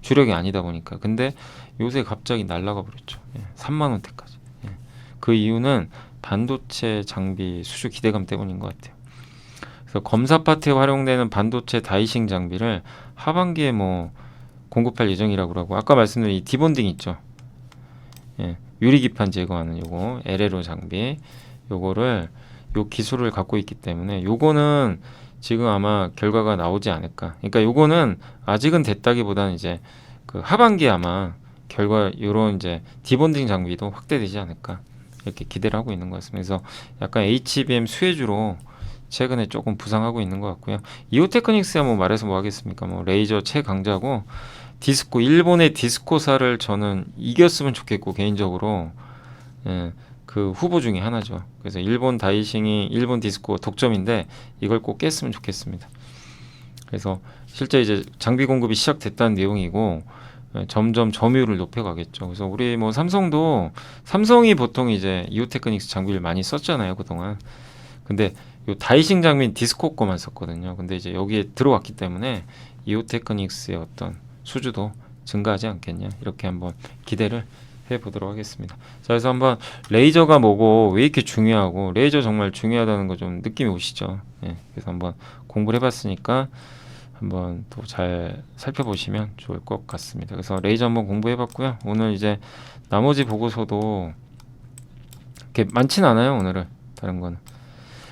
주력이 아니다 보니까. 근데 요새 갑자기 날아가 버렸죠. 3만 원대까지. 그 이유는 반도체 장비 수주 기대감 때문인 것 같아요. 그래서 검사 파트에 활용되는 반도체 다이싱 장비를 하반기에 뭐 공급할 예정이라고 하고, 아까 말씀드린 이 디본딩 있죠. 유리기판 제거하는 요거 LLO 장비, 요거를 요 기술을 갖고 있기 때문에 요거는 지금 아마 결과가 나오지 않을까. 그러니까 요거는 아직은 됐다기보다는 이제 그 하반기에 아마 결과 요런 이제 디본딩 장비도 확대되지 않을까, 이렇게 기대를 하고 있는 것 같습니다. 그래서 약간 HBM 수혜주로 최근에 조금 부상하고 있는 것 같고요. 이오테크닉스야 뭐 말해서 뭐 하겠습니까? 뭐 레이저 최강자고, 디스코, 일본의 디스코사를 저는 이겼으면 좋겠고, 개인적으로 그 후보 중에 하나죠. 그래서 일본 다이싱이 일본 디스코 독점인데 이걸 꼭 깼으면 좋겠습니다. 그래서 실제 이제 장비 공급이 시작됐다는 내용이고, 점점 점유율을 높여가겠죠. 그래서 우리 뭐 삼성이 보통 이제 이오테크닉스 장비를 많이 썼잖아요, 그동안. 근데 요 다이싱 장비는 디스코 거만 썼거든요. 근데 이제 여기에 들어왔기 때문에 이오테크닉스의 어떤 수주도 증가하지 않겠냐, 이렇게 한번 기대를 해보도록 하겠습니다. 자, 그래서 한번 레이저가 뭐고 왜 이렇게 중요하고, 레이저 정말 중요하다는 거 좀 느낌이 오시죠? 그래서 한번 공부를 해봤으니까 한번 또 잘 살펴보시면 좋을 것 같습니다. 그래서 레이저 한번 공부해봤고요. 오늘 이제 나머지 보고서도 이렇게 많진 않아요. 오늘은 다른 거는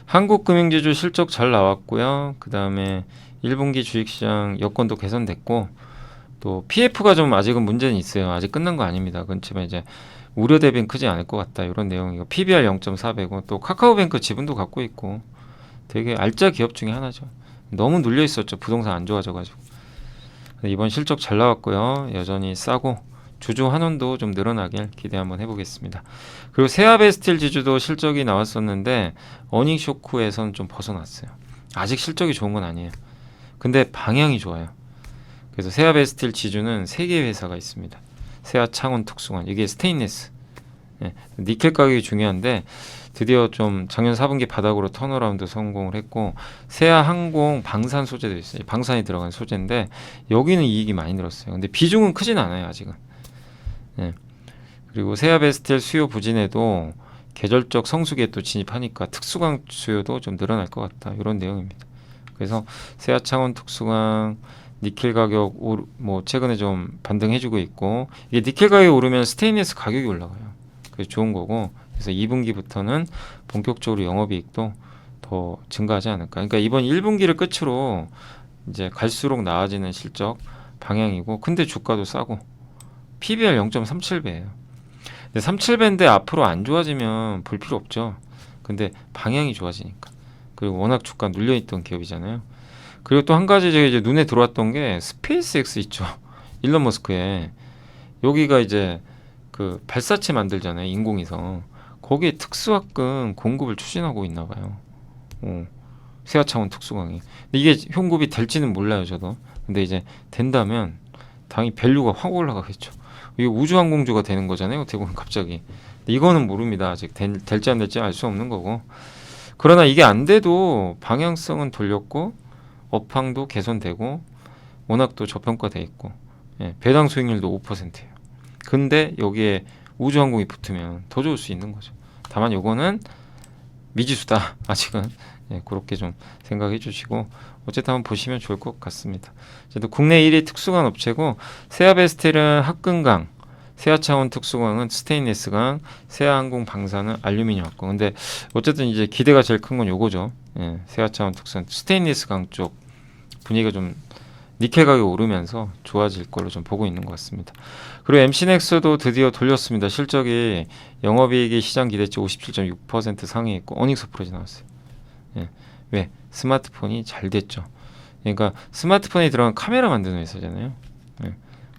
한국금융지주 실적 잘 나왔고요. 그 다음에 1분기 주식시장 여건도 개선됐고, 또 PF가 좀 아직은 문제는 있어요. 아직 끝난 거 아닙니다. 그렇지만 이제 우려 대비는 크지 않을 것 같다, 이런 내용이고, PBR 0.4배고, 또 카카오뱅크 지분도 갖고 있고, 되게 알짜 기업 중에 하나죠. 너무 눌려 있었죠. 부동산 안 좋아져가지고. 이번 실적 잘 나왔고요. 여전히 싸고, 주주 환원도 좀 늘어나길 기대 한번 해보겠습니다. 그리고 세아베스틸 지주도 실적이 나왔었는데 어닝 쇼크에서는 좀 벗어났어요. 아직 실적이 좋은 건 아니에요. 근데 방향이 좋아요. 그래서 세아베스틸 지주는 3개의 회사가 있습니다. 세아창원 특수관, 이게 스테인리스, 니켈 가격이 중요한데 드디어 좀 작년 4분기 바닥으로 턴어라운드 성공을 했고, 세아항공 방산 소재도 있어요. 방산이 들어간 소재인데 여기는 이익이 많이 늘었어요. 근데 비중은 크진 않아요, 아직은. 그리고 세아베스텔 수요 부진에도 계절적 성수기에 또 진입하니까 특수광 수요도 좀 늘어날 것 같다, 이런 내용입니다. 그래서 세아창원 특수광 니켈 가격 뭐 최근에 좀 반등해주고 있고, 이게 니켈 가격이 오르면 스테인리스 가격이 올라가요. 그래서 좋은 거고, 그래서 2분기부터는 본격적으로 영업이익도 더 증가하지 않을까. 그러니까 이번 1분기를 끝으로 이제 갈수록 나아지는 실적 방향이고, 근데 주가도 싸고, PBR 0.37배예요. 근데 37배인데 앞으로 안 좋아지면 볼 필요 없죠. 근데 방향이 좋아지니까. 그리고 워낙 주가 눌려있던 기업이잖아요. 그리고 또 한 가지 제가 이제 눈에 들어왔던 게 스페이스X 있죠. 일론 머스크에. 여기가 이제 그 발사체 만들잖아요, 인공위성. 거기에 특수화금 공급을 추진하고 있나 봐요. 세아차원 특수광이. 근데 이게 현급이 될지는 몰라요, 저도. 근데 이제 된다면 당연히 밸류가 확 올라가겠죠. 이게 우주항공주가 되는 거잖아요, 어떻게 보면 갑자기. 이거는 모릅니다. 아직 될지 안 될지 알 수 없는 거고. 그러나 이게 안 돼도 방향성은 돌렸고, 업황도 개선되고, 워낙 또 저평가돼 있고, 배당 수익률도 5%예요. 근데 여기에 우주항공이 붙으면 더 좋을 수 있는 거죠. 다만 요거는 미지수다, 아직은. 그렇게 좀 생각해 주시고, 어쨌든 한번 보시면 좋을 것 같습니다. 또 국내 1위 특수광 업체고, 세아베스텔은 합금강, 세아차원 특수광은 스테인리스강, 세아항공 방사는 알루미늄 합금. 근데 어쨌든 이제 기대가 제일 큰 건 요거죠. 세아차원 특수광, 스테인리스강 쪽 분위기가 좀 니켈 가격이 오르면서 좋아질 걸로 좀 보고 있는 것 같습니다. 그리고 MC넥스도 드디어 돌렸습니다. 실적이 영업이익이 시장 기대치 57.6% 상회했고, 어닝스 프로지 나왔어요. 왜? 스마트폰이 잘 됐죠. 그러니까 스마트폰에 들어간 카메라 만드는 회사잖아요.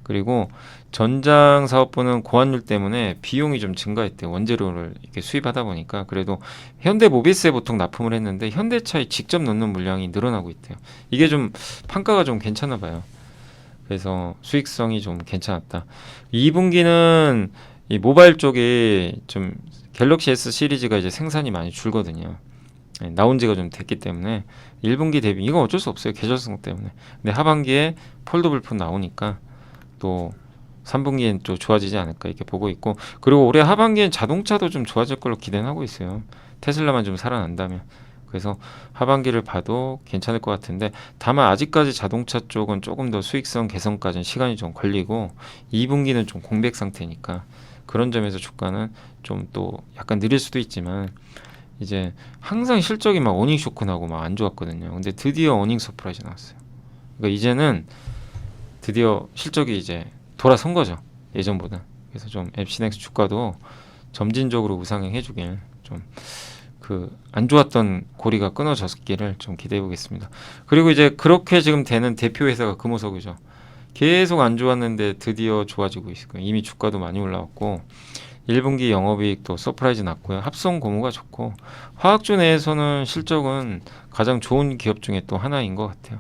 그리고 전장사업부는 고환율 때문에 비용이 좀 증가했대요. 원재료를 이렇게 수입하다 보니까. 그래도 현대모비스에 보통 납품을 했는데 현대차에 직접 넣는 물량이 늘어나고 있대요. 이게 좀 판가가 좀 괜찮아 봐요. 그래서 수익성이 좀 괜찮았다. 2분기는 이 모바일 쪽에 좀 갤럭시 S 시리즈가 이제 생산이 많이 줄거든요. 나온 지가 좀 됐기 때문에 1분기 대비 이건 어쩔 수 없어요. 계절성 때문에. 근데 하반기에 폴더블폰 나오니까 또 3분기엔 또 좋아지지 않을까 이렇게 보고 있고, 그리고 올해 하반기엔 자동차도 좀 좋아질 걸로 기대는 하고 있어요. 테슬라만 좀 살아난다면. 그래서 하반기를 봐도 괜찮을 것 같은데, 다만 아직까지 자동차 쪽은 조금 더 수익성 개선까지는 시간이 좀 걸리고 2분기는 좀 공백 상태니까 그런 점에서 주가는 좀 또 약간 느릴 수도 있지만, 이제 항상 실적이 막 어닝 쇼크 나고 막 안 좋았거든요. 근데 드디어 어닝 서프라이즈 나왔어요. 그러니까 이제는 드디어 실적이 이제 돌아선 거죠. 예전보다. 그래서 좀 앱시넥스 주가도 점진적으로 우상향 해주길, 좀 그 안 좋았던 고리가 끊어졌기를 좀 기대해 보겠습니다. 그리고 이제 그렇게 지금 되는 대표 회사가 금호석유죠. 계속 안 좋았는데 드디어 좋아지고 있고요. 이미 주가도 많이 올라왔고 1분기 영업이익도 서프라이즈 났고요. 합성 고무가 좋고 화학주 내에서는 실적은 가장 좋은 기업 중에 또 하나인 것 같아요.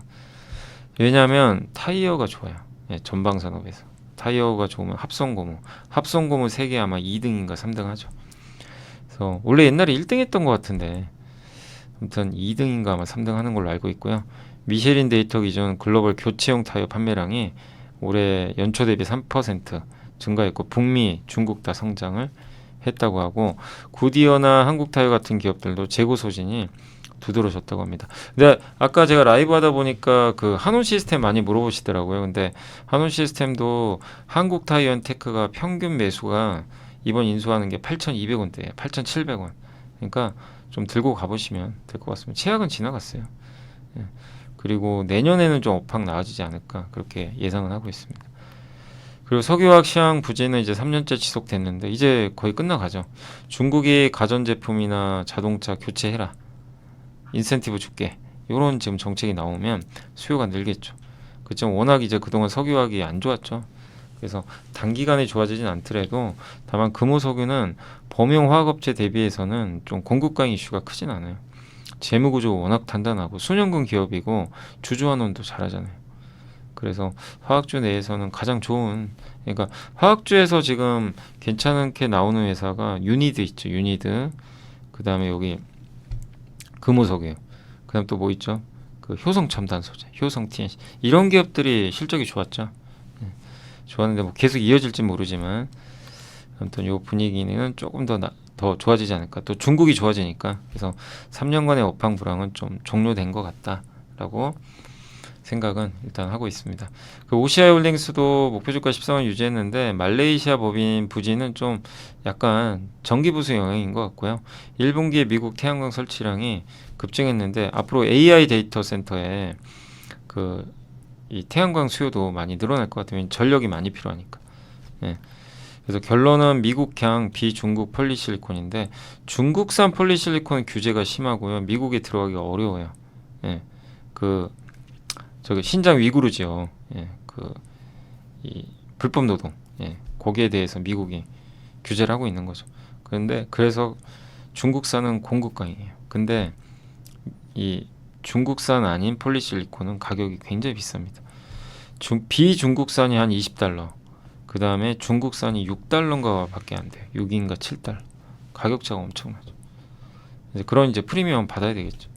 왜냐하면 타이어가 좋아요. 예, 전방 산업에서 타이어가 좋으면 합성 고무 세계 아마 2등인가 3등 하죠. 그래서 원래 옛날에 1등 했던 것 같은데 아무튼 2등인가 아마 3등 하는 걸로 알고 있고요. 미쉐린 데이터 기준 글로벌 교체용 타이어 판매량이 올해 연초 대비 3% 증가했고 북미, 중국 다 성장을 했다고 하고, 구디어나 한국타이어 같은 기업들도 재고 소진이 두드러졌다고 합니다. 근데 아까 제가 라이브 하다 보니까 그 한온 시스템 많이 물어보시더라고요. 근데 한온 시스템도 한국타이어앤테크가 평균 매수가 이번 인수하는 게 8,200원대예요. 8,700원. 그러니까 좀 들고 가보시면 될 것 같습니다. 최악은 지나갔어요. 예. 그리고 내년에는 좀 업황 나아지지 않을까 그렇게 예상은 하고 있습니다. 그리고 석유화학 시황 부진은 이제 3년째 지속됐는데 이제 거의 끝나가죠. 중국이 가전제품이나 자동차 교체해라, 인센티브 줄게, 이런 지금 정책이 나오면 수요가 늘겠죠. 그렇지만 워낙 이제 그동안 석유화학이 안 좋았죠. 그래서 단기간에 좋아지진 않더라도 다만 금호석유는 범용 화학업체 대비해서는 좀 공급강 이슈가 크진 않아요. 재무구조 워낙 단단하고 수년근 기업이고 주주환원도 잘하잖아요. 그래서 화학주 내에서는 가장 좋은, 그러니까 화학주에서 지금 괜찮게 나오는 회사가 유니드 있죠. 유니드. 그 다음에 여기 금호석유. 그 다음 또 뭐 있죠? 그 효성첨단 소재, 효성 TNC. 이런 기업들이 실적이 좋았죠. 좋았는데 뭐 계속 이어질지 모르지만 아무튼 요 분위기는 조금 더 좋아지지 않을까. 또 중국이 좋아지니까. 그래서 3년간의 업황 불황은 좀 종료된 것 같다라고 생각은 일단 하고 있습니다. 그 OCI 홀딩스도 목표주가 14원 유지했는데 말레이시아 법인 부진은 좀 약간 전기부수 영향인 것 같고요. 1분기에 미국 태양광 설치량이 급증했는데 앞으로 AI 데이터 센터에 그 이 태양광 수요도 많이 늘어날 것 같아요. 전력이 많이 필요하니까. 예. 그래서 결론은 미국향 비중국 폴리실리콘인데, 중국산 폴리실리콘 규제가 심하고요. 미국에 들어가기가 어려워요. 예. 그 저기 신장 위구르지요. 예. 그 이 불법 노동. 예. 거기에 대해서 미국이 규제를 하고 있는 거죠. 그런데 그래서 중국산은 공급강이에요. 근데 이 중국산 아닌 폴리실리콘은 가격이 굉장히 비쌉니다. 비중국산이 한 20달러, 그 다음에 중국산이 6달러인가 밖에 안 돼요. 6인가 7달러. 가격 차가 엄청나죠. 이제 그런 이제 프리미엄 받아야 되겠죠.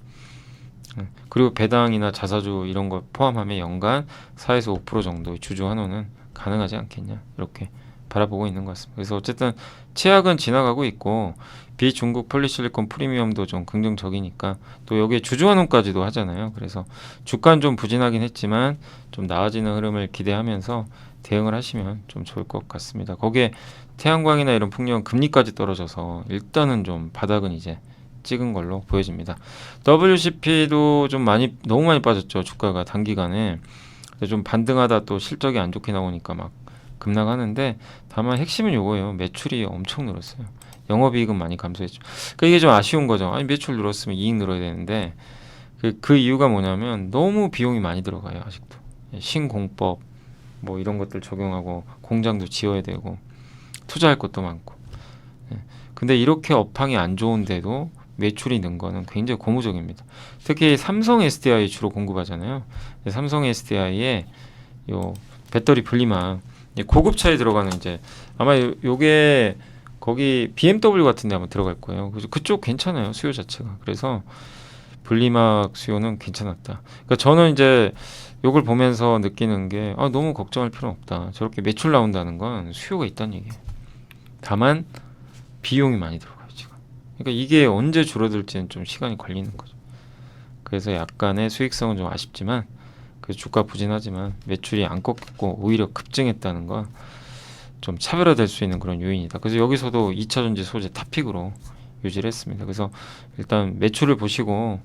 그리고 배당이나 자사주 이런 거 포함하면 연간 4에서 5% 정도의 주주 환원은 가능하지 않겠냐, 이렇게 바라보고 있는 것 같습니다. 그래서 어쨌든 최악은 지나가고 있고 비중국 폴리실리콘 프리미엄도 좀 긍정적이니까, 또 여기에 주주 환원까지도 하잖아요. 그래서 주가는 좀 부진하긴 했지만 좀 나아지는 흐름을 기대하면서 대응을 하시면 좀 좋을 것 같습니다. 거기에 태양광이나 이런 풍력 금리까지 떨어져서 일단은 좀 바닥은 이제 찍은 걸로 보여집니다. WCP도 좀 너무 많이 빠졌죠. 주가가 단기간에. 좀 반등하다 또 실적이 안 좋게 나오니까 막 급락하는데, 다만 핵심은 요거예요. 매출이 엄청 늘었어요. 영업이익은 많이 감소했죠. 그러니까 이게 좀 아쉬운 거죠. 아니 매출 늘었으면 이익 늘어야 되는데, 그 이유가 뭐냐면 너무 비용이 많이 들어가요. 아직도 신공법, 뭐 이런 것들 적용하고 공장도 지어야 되고 투자할 것도 많고. 예. 근데 이렇게 업황이 안 좋은데도 매출이 는 거는 굉장히 고무적입니다. 특히 삼성 SDI 주로 공급하잖아요. 삼성 SDI에 요 배터리 분리막 고급차에 들어가는 이제 아마 요게 거기 BMW 같은 데 한번 들어갈 거예요. 그래서 그쪽 괜찮아요. 수요 자체가. 그래서 분리막 수요는 괜찮았다. 그러니까 저는 이제 요걸 보면서 느끼는 게 너무 걱정할 필요는 없다. 저렇게 매출 나온다는 건 수요가 있다는 얘기예요. 다만 비용이 많이 들어가요 지금. 그러니까 이게 언제 줄어들지는 좀 시간이 걸리는 거죠. 그래서 약간의 수익성은 좀 아쉽지만 그래서 주가 부진하지만 매출이 안 꺾였고 오히려 급증했다는 건 좀 차별화될 수 있는 그런 요인이다. 그래서 여기서도 2차전지 소재 탑픽으로 유지를 했습니다. 그래서 일단 매출을 보시고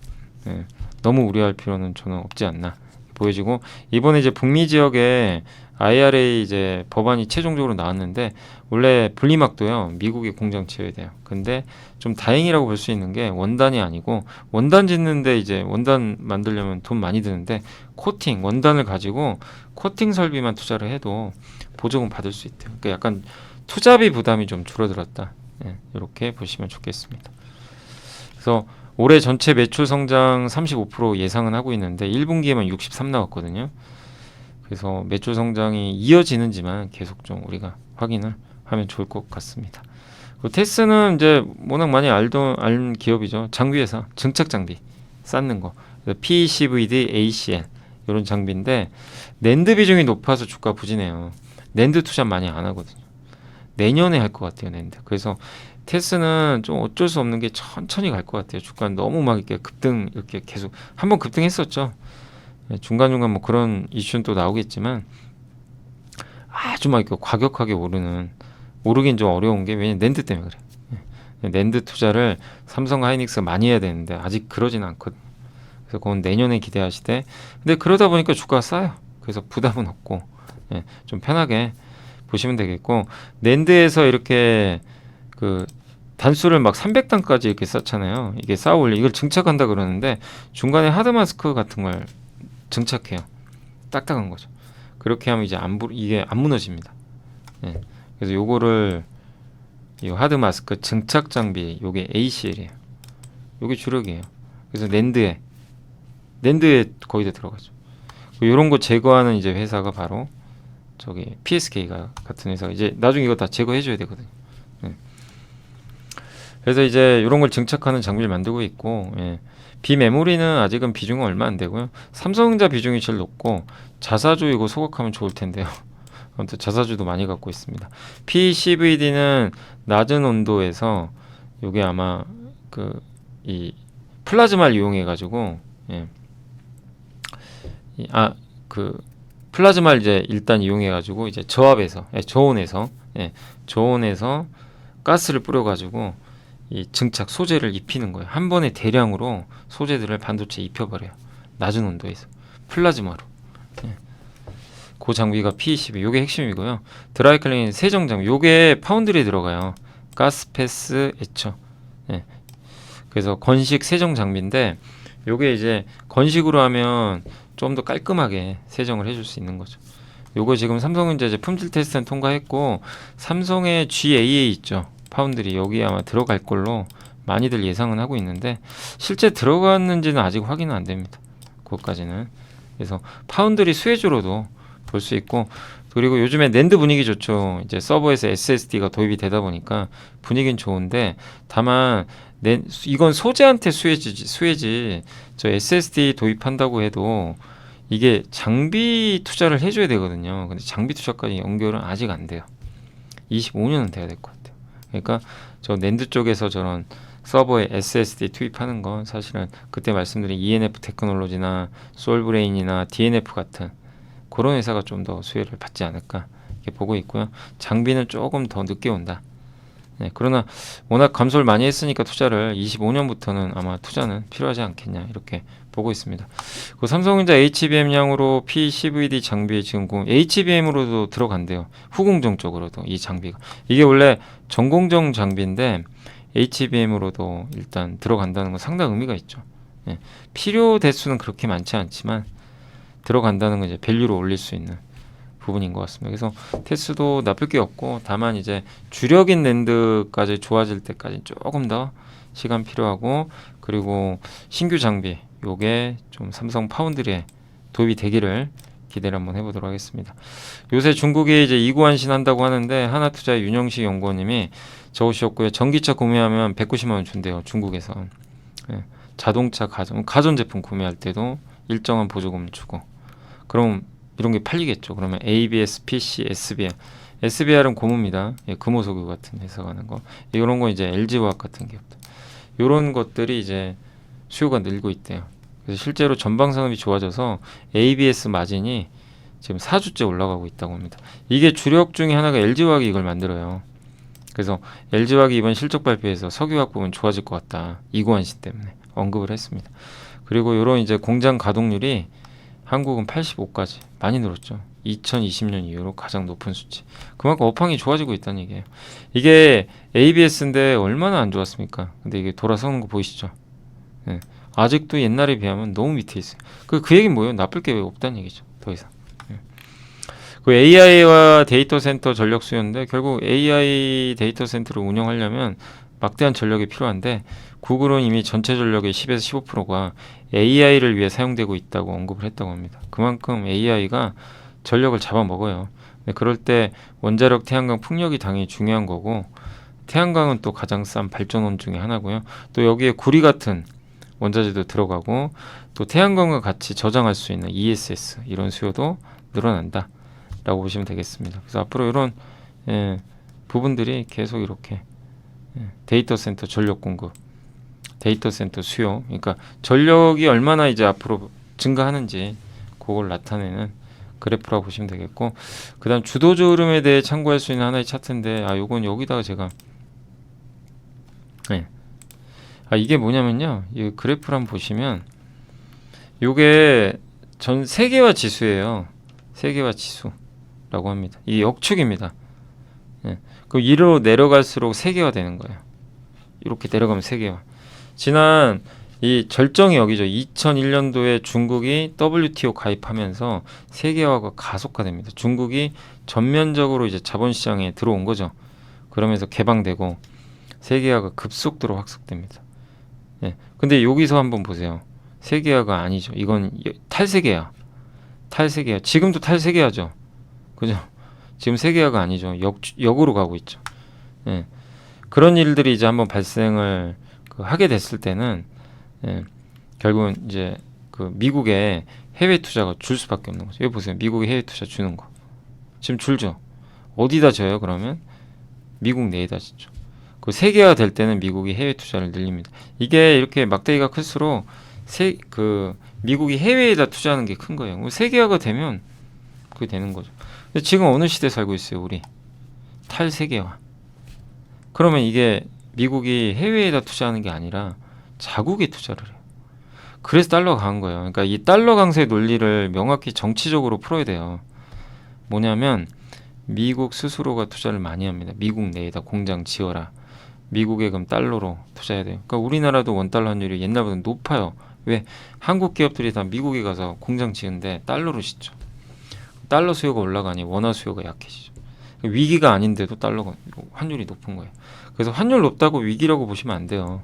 너무 우려할 필요는 저는 없지 않나 보여지고, 이번에 이제 북미 지역에 IRA 이제 법안이 최종적으로 나왔는데 원래 분리막도요 미국에 공장 지어야 돼요. 근데 좀 다행이라고 볼 수 있는 게 원단이 아니고, 원단 짓는데 이제 원단 만들려면 돈 많이 드는데 코팅 원단을 가지고 코팅 설비만 투자를 해도 보조금 받을 수 있대요. 그러니까 약간 투자비 부담이 좀 줄어들었다. 이렇게 보시면 좋겠습니다. 그래서 올해 전체 매출 성장 35% 예상은 하고 있는데 1분기에만 63 나왔거든요. 그래서 매출 성장이 이어지는지만 계속 좀 우리가 확인을 하면 좋을 것 같습니다. 테스는 이제 워낙 많이 알 기업이죠. 장비 회사, 증착 장비 쌓는 거, PCVD, ACL 이런 장비인데 낸드 비중이 높아서 주가 부진해요. 낸드 투자 많이 안 하거든요. 내년에 할 것 같아요, 낸드. 그래서 테스는 좀 어쩔 수 없는 게 천천히 갈 것 같아요. 주가는 너무 막 이렇게 급등 이렇게 계속 한번 급등했었죠. 중간중간 뭐 그런 이슈는 또 나오겠지만 아주 막 이렇게 과격하게 오르긴 좀 어려운 게 왜냐면 낸드 때문에 그래. 낸드 투자를 삼성 하이닉스가 많이 해야 되는데 아직 그러진 않거든요. 그래서 그건 내년에 기대하시되, 근데 그러다 보니까 주가가 싸요. 그래서 부담은 없고 좀 편하게 보시면 되겠고, 낸드에서 이렇게 그 단수를 막 300단까지 이렇게 쌓잖아요. 이게 쌓아 올리 이걸 증착한다 그러는데 중간에 하드 마스크 같은 걸 증착해요. 딱딱한 거죠. 그렇게 하면 이제 이게 안 무너집니다. 그래서 요거를 이 하드 마스크 증착 장비 요게 ACL이에요. 요게 주력이에요. 그래서 낸드에 거의 다 들어가죠. 요런 거 제거하는 이제 회사가 바로 저기 PSK가 같은 회사가 이제 나중에 이거 다 제거해 줘야 되거든요. 그래서 이제 이런 걸 증착하는 장비를 만들고 있고, 비메모리는 아직은 비중은 얼마 안 되고요. 삼성전자 비중이 제일 높고 자사주 이거 소각하면 좋을 텐데요. 아무튼 자사주도 많이 갖고 있습니다. PCVD는 낮은 온도에서 이게 아마 이 플라즈마를 이용해 가지고 플라즈마를 이제 일단 이용해 가지고 이제 저온에서 가스를 뿌려 가지고 이 증착 소재를 입히는 거예요. 한 번에 대량으로 소재들을 반도체에 입혀버려요. 낮은 온도에서 플라즈마로. 그 장비가 PCB, 요게 핵심이고요. 드라이클리닝 세정 장비, 요게 파운드리에 들어가요. 가스패스 에처. 그래서 건식 세정 장비인데 요게 이제 건식으로 하면 좀 더 깔끔하게 세정을 해줄 수 있는 거죠. 요거 지금 삼성전자 이제 품질 테스트는 통과했고, 삼성의 GAA 있죠. 파운드리 여기 아마 들어갈 걸로 많이들 예상은 하고 있는데 실제 들어갔는지는 아직 확인은 안 됩니다. 그것까지는. 그래서 파운드리 수혜주로도 볼 수 있고, 그리고 요즘에 낸드 분위기 좋죠. 이제 서버에서 SSD가 도입이 되다 보니까 분위기는 좋은데, 다만 이건 소재한테 수혜지 저 SSD 도입한다고 해도 이게 장비 투자를 해줘야 되거든요. 근데 장비 투자까지 연결은 아직 안 돼요. 25년은 돼야 될 것 같아요. 그러니까 저 낸드 쪽에서 저런 서버에 SSD 투입하는 건 사실은 그때 말씀드린 ENF 테크놀로지나 솔브레인이나 DNF 같은 그런 회사가 좀 더 수혜를 받지 않을까 이렇게 보고 있고요. 장비는 조금 더 늦게 온다. 그러나 워낙 감소를 많이 했으니까 투자를 25년부터는 아마 투자는 필요하지 않겠냐 이렇게 보고 있습니다. 그 삼성전자 HBM량으로 PCVD 장비에 지금 HBM으로도 들어간대요. 후공정 쪽으로도 이 장비가. 이게 원래 전공정 장비인데 HBM으로도 일단 들어간다는 건 상당 의미가 있죠. 필요 대수는 그렇게 많지 않지만 들어간다는 건 이제 밸류로 올릴 수 있는 부분인 것 같습니다. 그래서 테스도 나쁠 게 없고 다만 이제 주력인 랜드까지 좋아질 때까지 조금 더 시간 필요하고 그리고 신규 장비 요게 좀 삼성 파운드리에 도입이 되기를 기대를 한번 해보도록 하겠습니다. 요새 중국이 이제 이구환신 한다고 하는데 하나투자의 윤영식 연구원님이 적으셨고요. 전기차 구매하면 190만 원 준대요. 중국에서. 예, 자동차 가전제품 구매할 때도 일정한 보조금을 주고 그럼 이런 게 팔리겠죠. 그러면 ABS, PC, SBR. SBR은 고무입니다. 예, 금호석유 같은 회사가 하는 거. 이런 거 이제 LG화학 같은 기업들. 이런 것들이 이제 수요가 늘고 있대요. 그래서 실제로 전방 산업이 좋아져서 ABS 마진이 지금 4주째 올라가고 있다고 합니다. 이게 주력 중에 하나가 LG화학이 이걸 만들어요. 그래서 LG화학이 이번 실적 발표에서 석유화학 부분 좋아질 것 같다. 이구환신 때문에 언급을 했습니다. 그리고 이런 이제 공장 가동률이 한국은 85까지 많이 늘었죠. 2020년 이후로 가장 높은 수치. 그만큼 업황이 좋아지고 있다는 얘기예요. 이게 ABS인데 얼마나 안 좋았습니까? 근데 이게 돌아서는 거 보이시죠? 네. 아직도 옛날에 비하면 너무 밑에 있어요. 그 얘기는 뭐예요? 나쁠 게 왜 없다는 얘기죠. 더 이상. 네. 그 AI와 데이터 센터 전력 수요인데 결국 AI 데이터 센터를 운영하려면 막대한 전력이 필요한데 구글은 이미 전체 전력의 10에서 15%가 AI를 위해 사용되고 있다고 언급을 했다고 합니다. 그만큼 AI가 전력을 잡아먹어요. 그럴 때 원자력, 태양광, 풍력이 당연히 중요한 거고 태양광은 또 가장 싼 발전원 중에 하나고요. 또 여기에 구리 같은 원자재도 들어가고 또 태양광과 같이 저장할 수 있는 ESS 이런 수요도 늘어난다 라고 보시면 되겠습니다. 그래서 앞으로 이런 부분들이 계속 이렇게 데이터 센터 전력 공급, 데이터 센터 수요, 그러니까 전력이 얼마나 이제 앞으로 증가하는지 그걸 나타내는 그래프라고 보시면 되겠고, 그 다음 주도주 흐름에 대해 참고할 수 있는 하나의 차트인데, 요건 여기다가 제가 이게 뭐냐면요, 이 그래프를 한번 보시면 요게 전 세계화 지수예요. 세계화 지수라고 합니다. 이 역축입니다. 그럼 위로 내려갈수록 세계화 되는 거예요. 이렇게 내려가면 세계화. 지난 이 절정이 여기죠. 2001년도에 중국이 WTO 가입하면서 세계화가 가속화됩니다. 중국이 전면적으로 이제 자본시장에 들어온 거죠. 그러면서 개방되고 세계화가 급속도로 확산됩니다. 근데 여기서 한번 보세요. 세계화가 아니죠. 이건 탈세계화. 탈세계화. 지금도 탈세계화죠. 그죠? 지금 세계화가 아니죠. 역으로 가고 있죠. 그런 일들이 이제 한번 발생을 하게 됐을 때는 결국은 이제 그 미국의 해외 투자가 줄 수밖에 없는 거죠. 여기 보세요. 미국의 해외 투자 주는 거. 지금 줄죠. 어디다 져요? 그러면 미국 내에다 짓죠. 그 세계화 될 때는 미국이 해외 투자를 늘립니다. 이게 이렇게 막대기가 클수록 미국이 해외에다 투자하는 게 큰 거예요. 세계화가 되면 그게 되는 거죠. 근데 지금 어느 시대에 살고 있어요, 우리? 탈세계화. 그러면 이게 미국이 해외에다 투자하는 게 아니라 자국에 투자를 해요. 그래서 달러가 강한 거예요. 그러니까 이 달러 강세 논리를 명확히 정치적으로 풀어야 돼요. 뭐냐면 미국 스스로가 투자를 많이 합니다. 미국 내에다 공장 지어라. 미국에 그럼 달러로 투자해야 돼요. 그러니까 우리나라도 원달러 환율이 옛날보다 높아요. 왜? 한국 기업들이 다 미국에 가서 공장 지은데 달러로 짓죠. 달러 수요가 올라가니 원화 수요가 약해지죠. 위기가 아닌데도 달러가 환율이 높은 거예요. 그래서 환율 높다고 위기라고 보시면 안 돼요.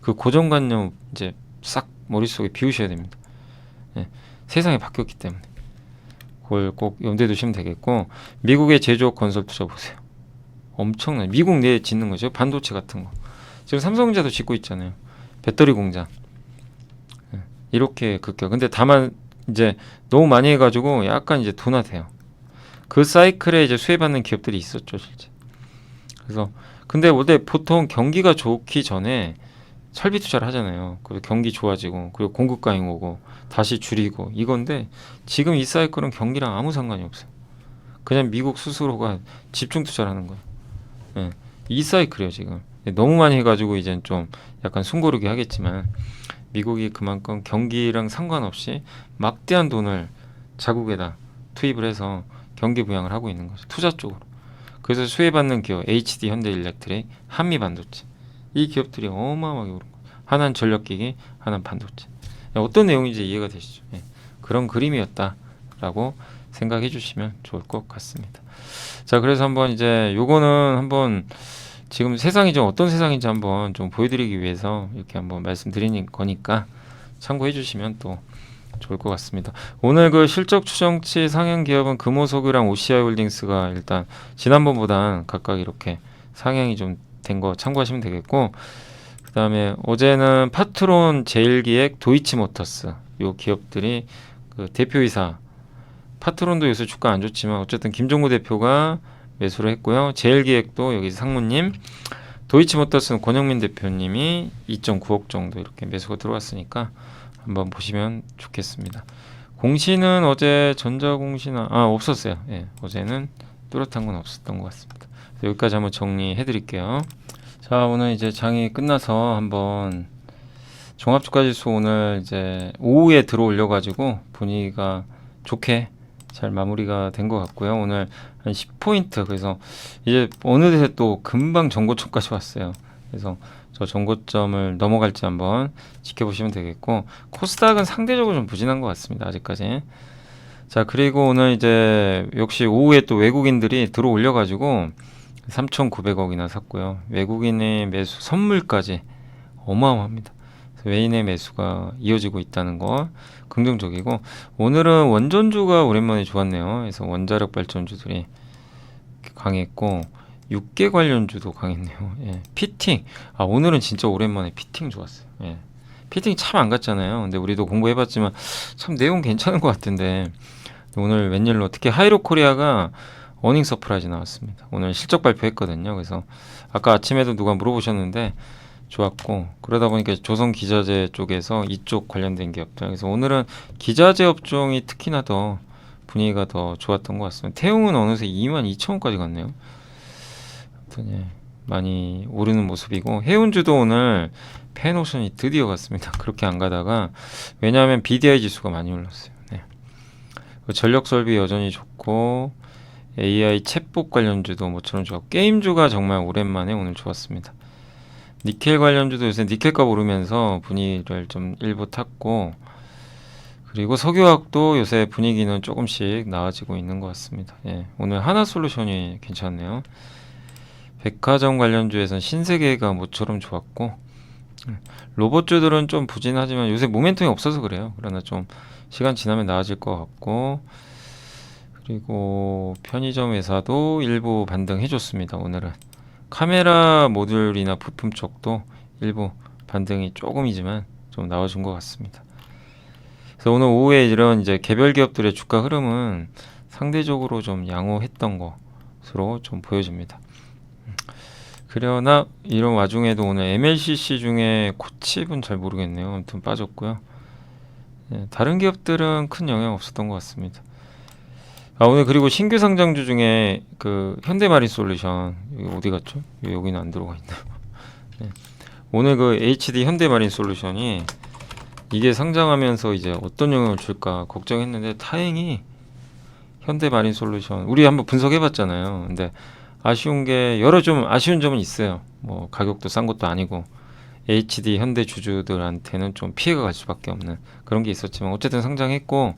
그 고정관념 이제 싹 머릿속에 비우셔야 됩니다. 세상이 바뀌었기 때문에 그걸 꼭 염두에 두시면 되겠고, 미국의 제조업 건설 투자 보세요. 엄청나요. 미국 내에 짓는 거죠. 반도체 같은 거. 지금 삼성전자도 짓고 있잖아요. 배터리 공장. 이렇게 급격. 근데 다만 이제 너무 많이 해가지고 약간 이제 둔화돼요. 그 사이클에 이제 수혜받는 기업들이 있었죠, 실제. 그래서 근데 보통 경기가 좋기 전에 설비 투자를 하잖아요. 그리고 경기 좋아지고 그리고 공급 과잉 오고 다시 줄이고 이건데 지금 이 사이클은 경기랑 아무 상관이 없어요. 그냥 미국 스스로가 집중 투자를 하는 거예요. 이 사이클이에요 지금. 너무 많이 해가지고 이젠 좀 약간 숨고르게 하겠지만 미국이 그만큼 경기랑 상관없이 막대한 돈을 자국에다 투입을 해서 경기 부양을 하고 있는 거죠. 투자 쪽으로. 그래서 수혜받는 기업 HD 현대일렉트릭, 한미반도체 이 기업들이 어마어마하게 오른 거예요. 하나는 전력기기, 하나는 반도체. 어떤 내용인지 이해가 되시죠? 그런 그림이었다라고 생각해 주시면 좋을 것 같습니다. 자, 그래서 한번 이제 요거는 한번 지금 세상이 좀 어떤 세상인지 한번 좀 보여드리기 위해서 이렇게 한번 말씀드리는 거니까 참고해 주시면 또 좋을 것 같습니다. 오늘 그 실적 추정치 상향 기업은 금호석유랑 OCI홀딩스가 일단 지난번보다 각각 이렇게 상향이 좀 된 거 참고하시면 되겠고, 그 다음에 어제는 파트론, 제일기획, 도이치모터스 요 기업들이 그 대표이사, 파트론도 요새 주가 안 좋지만 어쨌든 김종구 대표가 매수를 했고요. 제일기획도 여기 상무님, 도이치모터스는 권영민 대표님이 2.9억 정도 이렇게 매수가 들어왔으니까 한번 보시면 좋겠습니다. 공시는 어제 전자공시나 없었어요. 예, 어제는 뚜렷한 건 없었던 것 같습니다. 여기까지 한번 정리해 드릴게요. 자, 오늘 이제 장이 끝나서 한번 종합주가지수 오늘 이제 오후에 들어올려 가지고 분위기가 좋게 잘 마무리가 된 것 같고요. 오늘 한 10포인트, 그래서 이제 어느새 또 금방 전고점까지 왔어요. 그래서 저 전고점을 넘어갈지 한번 지켜보시면 되겠고, 코스닥은 상대적으로 좀 부진한 것 같습니다, 아직까지. 자, 그리고 오늘 이제 역시 오후에 또 외국인들이 들어올려 가지고 3,900억이나 샀고요. 외국인의 매수 선물까지 어마어마합니다. 외인의 매수가 이어지고 있다는 거 긍정적이고, 오늘은 원전주가 오랜만에 좋았네요. 그래서 원자력 발전주들이 강했고 6개 관련주도 강했네요. 예. 피팅, 오늘은 진짜 오랜만에 피팅 좋았어요. 예. 피팅 참 안 갔잖아요. 근데 우리도 공부해봤지만 참 내용 괜찮은 것 같은데, 오늘 웬일로 특히 하이로코리아가 어닝 서프라이즈 나왔습니다. 오늘 실적 발표했거든요. 그래서 아까 아침에도 누가 물어보셨는데 좋았고, 그러다 보니까 조선기자재 쪽에서 이쪽 관련된 기업들, 그래서 오늘은 기자재 업종이 특히나 더 분위기가 더 좋았던 것 같습니다. 태웅은 어느새 22,000원까지 갔네요. 아무튼 예, 많이 오르는 모습이고, 해운주도 오늘 펜오션이 드디어 갔습니다. 그렇게 안 가다가, 왜냐하면 BDI 지수가 많이 올랐어요. 네. 전력설비 여전히 좋고, AI 챗봇 관련주도 모처럼 좋았고, 게임주가 정말 오랜만에 오늘 좋았습니다. 니켈 관련주도 요새 니켈값 오르면서 분위기를 좀 일부 탔고, 그리고 석유화학도 요새 분위기는 조금씩 나아지고 있는 것 같습니다. 예, 오늘 하나솔루션이 괜찮네요. 백화점 관련주에서는 신세계가 모처럼 좋았고, 로봇주들은 좀 부진하지만 요새 모멘텀이 없어서 그래요. 그러나 좀 시간 지나면 나아질 것 같고, 그리고 편의점 회사도 일부 반등해줬습니다. 오늘은 카메라 모듈이나 부품 쪽도 일부 반등이 조금이지만 좀 나와준 것 같습니다. 그래서 오늘 오후에 이런 이제 개별 기업들의 주가 흐름은 상대적으로 좀 양호했던 것으로 좀 보여집니다. 그러나 이런 와중에도 오늘 MLCC 중에 코칩은 잘 모르겠네요. 아무튼 빠졌고요. 예, 다른 기업들은 큰 영향 없었던 것 같습니다. 오늘 그리고 신규 상장주 중에 그 현대마린솔루션, 여기 어디 갔죠? 여기는 안 들어가 있네요. 네. 오늘 그 HD 현대마린솔루션이 이게 상장하면서 이제 어떤 영향을 줄까 걱정했는데, 다행히 현대마린솔루션 우리 한번 분석해봤잖아요. 근데 아쉬운 게 여러 좀 아쉬운 점은 있어요. 뭐 가격도 싼 것도 아니고 HD 현대 주주들한테는 좀 피해가 갈 수밖에 없는 그런 게 있었지만, 어쨌든 상장했고,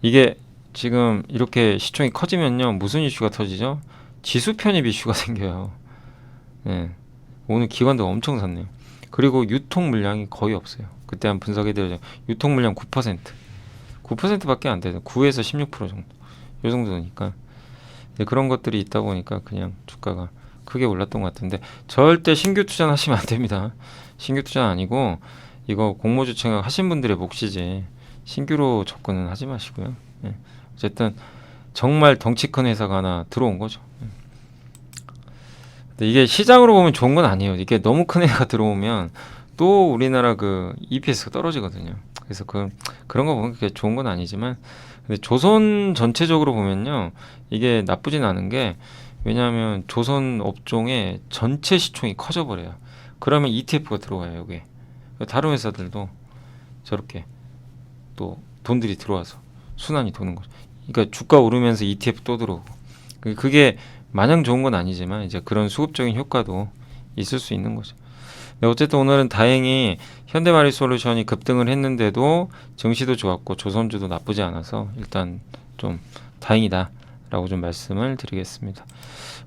이게 지금 이렇게 시총이 커지면요, 무슨 이슈가 터지죠? 지수 편입 이슈가 생겨요. 네. 오늘 기관도 엄청 샀네요. 그리고 유통 물량이 거의 없어요. 그때 한 분석해드려요. 유통 물량 9%밖에 안 돼요. 9에서 16% 정도. 이 정도니까. 그런 것들이 있다 보니까 그냥 주가가 크게 올랐던 것 같은데, 절대 신규 투자는 하시면 안 됩니다. 신규 투자는 아니고 이거 공모주청 하신 분들의 몫이지 신규로 접근은 하지 마시고요. 네. 어쨌든 정말 덩치 큰 회사가 하나 들어온 거죠. 근데 이게 시장으로 보면 좋은 건 아니에요. 이게 너무 큰 회사가 들어오면 또 우리나라 그 EPS가 떨어지거든요. 그래서 그런 거 보면 그게 좋은 건 아니지만, 근데 조선 전체적으로 보면요, 이게 나쁘진 않은 게, 왜냐하면 조선 업종의 전체 시총이 커져버려요. 그러면 ETF가 들어와요, 여기에. 다른 회사들도 저렇게 또 돈들이 들어와서 순환이 도는 거죠. 그러니까 주가 오르면서 ETF 또 들어오고, 그게 마냥 좋은 건 아니지만 이제 그런 수급적인 효과도 있을 수 있는 거죠. 근데 어쨌든 오늘은 다행히 현대마린솔루션이 급등을 했는데도 증시도 좋았고 조선주도 나쁘지 않아서 일단 좀 다행이다라고 좀 말씀을 드리겠습니다.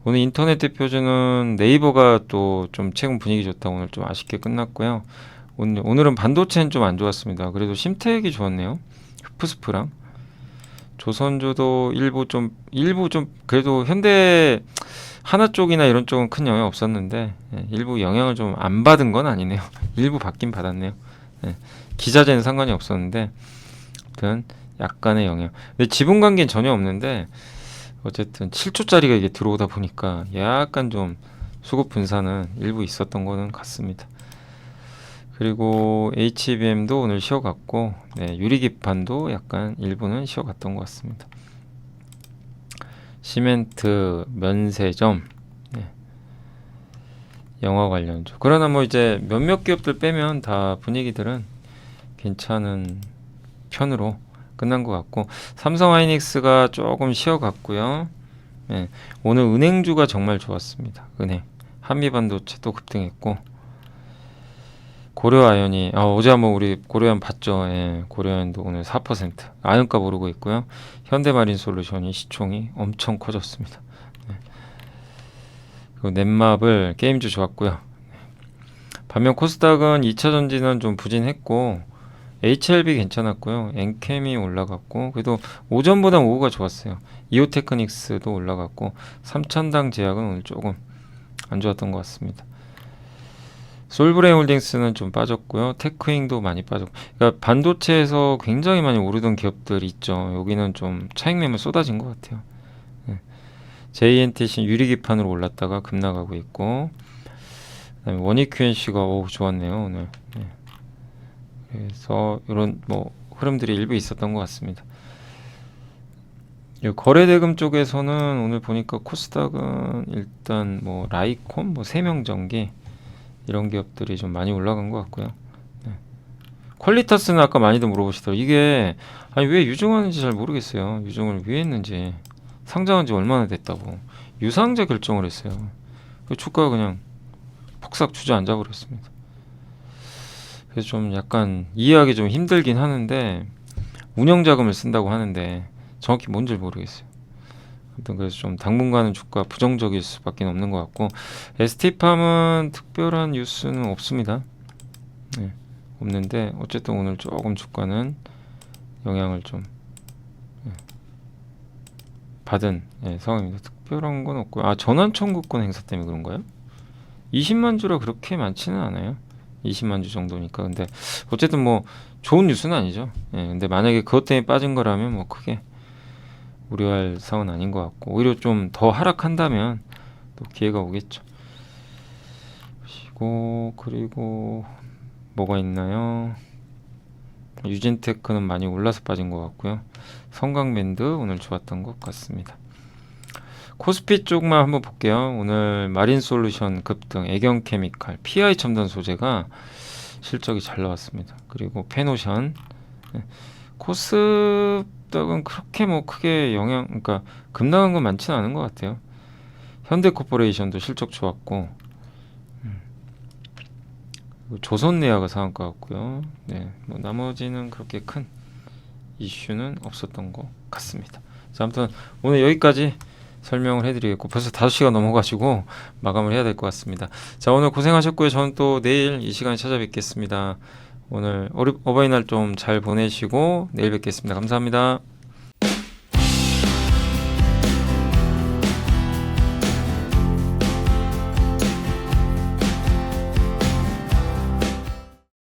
오늘 인터넷 대표주는 네이버가 또 좀 최근 분위기 좋다 오늘 좀 아쉽게 끝났고요. 오늘은 반도체는 좀 안 좋았습니다. 그래도 심택이 좋았네요. 흡프스프랑 조선주도 일부 좀 그래도 현대 하나 쪽이나 이런 쪽은 큰 영향 없었는데 일부 영향을 좀 안 받은 건 아니네요. 일부 받긴 받았네요. 기자재는 상관이 없었는데 아무튼 약간의 영향. 근데 지분 관계는 전혀 없는데 어쨌든 7조짜리가 이게 들어오다 보니까 약간 좀 수급 분산은 일부 있었던 거는 같습니다. 그리고 HBM도 오늘 쉬어갔고 유리기판도 약간 일부는 쉬어갔던 것 같습니다. 시멘트, 면세점, 영화 관련주. 그러나 뭐 이제 몇몇 기업들 빼면 다 분위기들은 괜찮은 편으로 끝난 것 같고 삼성하이닉스가 조금 쉬어갔고요. 오늘 은행주가 정말 좋았습니다. 은행, 한미반도체 또 급등했고 고려아연이 어제 한번 우리 고려아연 봤죠. 고려아연도 오늘 4% 아연값 오르고 있고요. 현대마린솔루션이 시총이 엄청 커졌습니다. 그리고 넷마블 게임주 좋았고요. 반면 코스닥은 2차전지는 좀 부진했고 HLB 괜찮았고요. 엔캠이 올라갔고 그래도 오전보다 오후가 좋았어요. 이오테크닉스도 올라갔고 삼천당 제약은 오늘 조금 안 좋았던 것 같습니다. 솔브레인홀딩스는 좀 빠졌고요. 테크잉도 많이 빠졌고 그러니까 반도체에서 굉장히 많이 오르던 기업들이 있죠. 여기는 좀 차익 매물 쏟아진 것 같아요. JNTC 유리기판으로 올랐다가 급나가고 있고 그다음에 원익QNC가 좋았네요 오늘. 그래서 이런 뭐 흐름들이 일부 있었던 것 같습니다. 거래대금 쪽에서는 오늘 보니까 코스닥은 일단 뭐 라이콤, 뭐 세명전기 이런 기업들이 좀 많이 올라간 것 같고요. 퀄리타스는 아까 많이들 물어보시더라고요. 이게 아니 왜 유증하는지 잘 모르겠어요. 유증을 왜 했는지 상장한 지 얼마나 됐다고 유상자 결정을 했어요. 주가가 그냥 폭삭 주저앉아 버렸습니다. 그래서 좀 약간 이해하기 좀 힘들긴 하는데 운영자금을 쓴다고 하는데 정확히 뭔지 모르겠어요. 아무튼 그래서 좀 당분간은 주가 부정적일 수밖에 없는 것 같고 ST팜은 특별한 뉴스는 없습니다. 없는데 어쨌든 오늘 조금 주가는 영향을 좀 받은 상황입니다. 특별한 건 없고요. 전환 청구권 행사 때문에 그런가요? 20만 주라 그렇게 많지는 않아요. 20만 주 정도니까. 근데 어쨌든 뭐 좋은 뉴스는 아니죠. 근데 만약에 그것 때문에 빠진 거라면 뭐 크게 우려할 상황은 아닌 것 같고 오히려 좀 더 하락한다면 또 기회가 오겠죠. 그리고 뭐가 있나요? 유진테크는 많이 올라서 빠진 것 같고요. 성강밴드 오늘 좋았던 것 같습니다. 코스피 쪽만 한번 볼게요. 오늘 마린솔루션 급등, 애경케미칼, PI 첨단 소재가 실적이 잘 나왔습니다. 그리고 페노션, 코스닥은 그렇게 뭐 크게 그러니까 급락한 건 많지는 않은 것 같아요. 현대코퍼레이션도 실적 좋았고, 조선내화가 상한가 같고요. 뭐 나머지는 그렇게 큰 이슈는 없었던 것 같습니다. 자, 아무튼 오늘 여기까지 설명을 해드리겠고 벌써 5시가 넘어가지고 마감을 해야 될 것 같습니다. 자, 오늘 고생하셨고요. 저는 또 내일 이 시간에 찾아뵙겠습니다. 오늘 어버이날 좀 잘 보내시고 내일 뵙겠습니다. 감사합니다.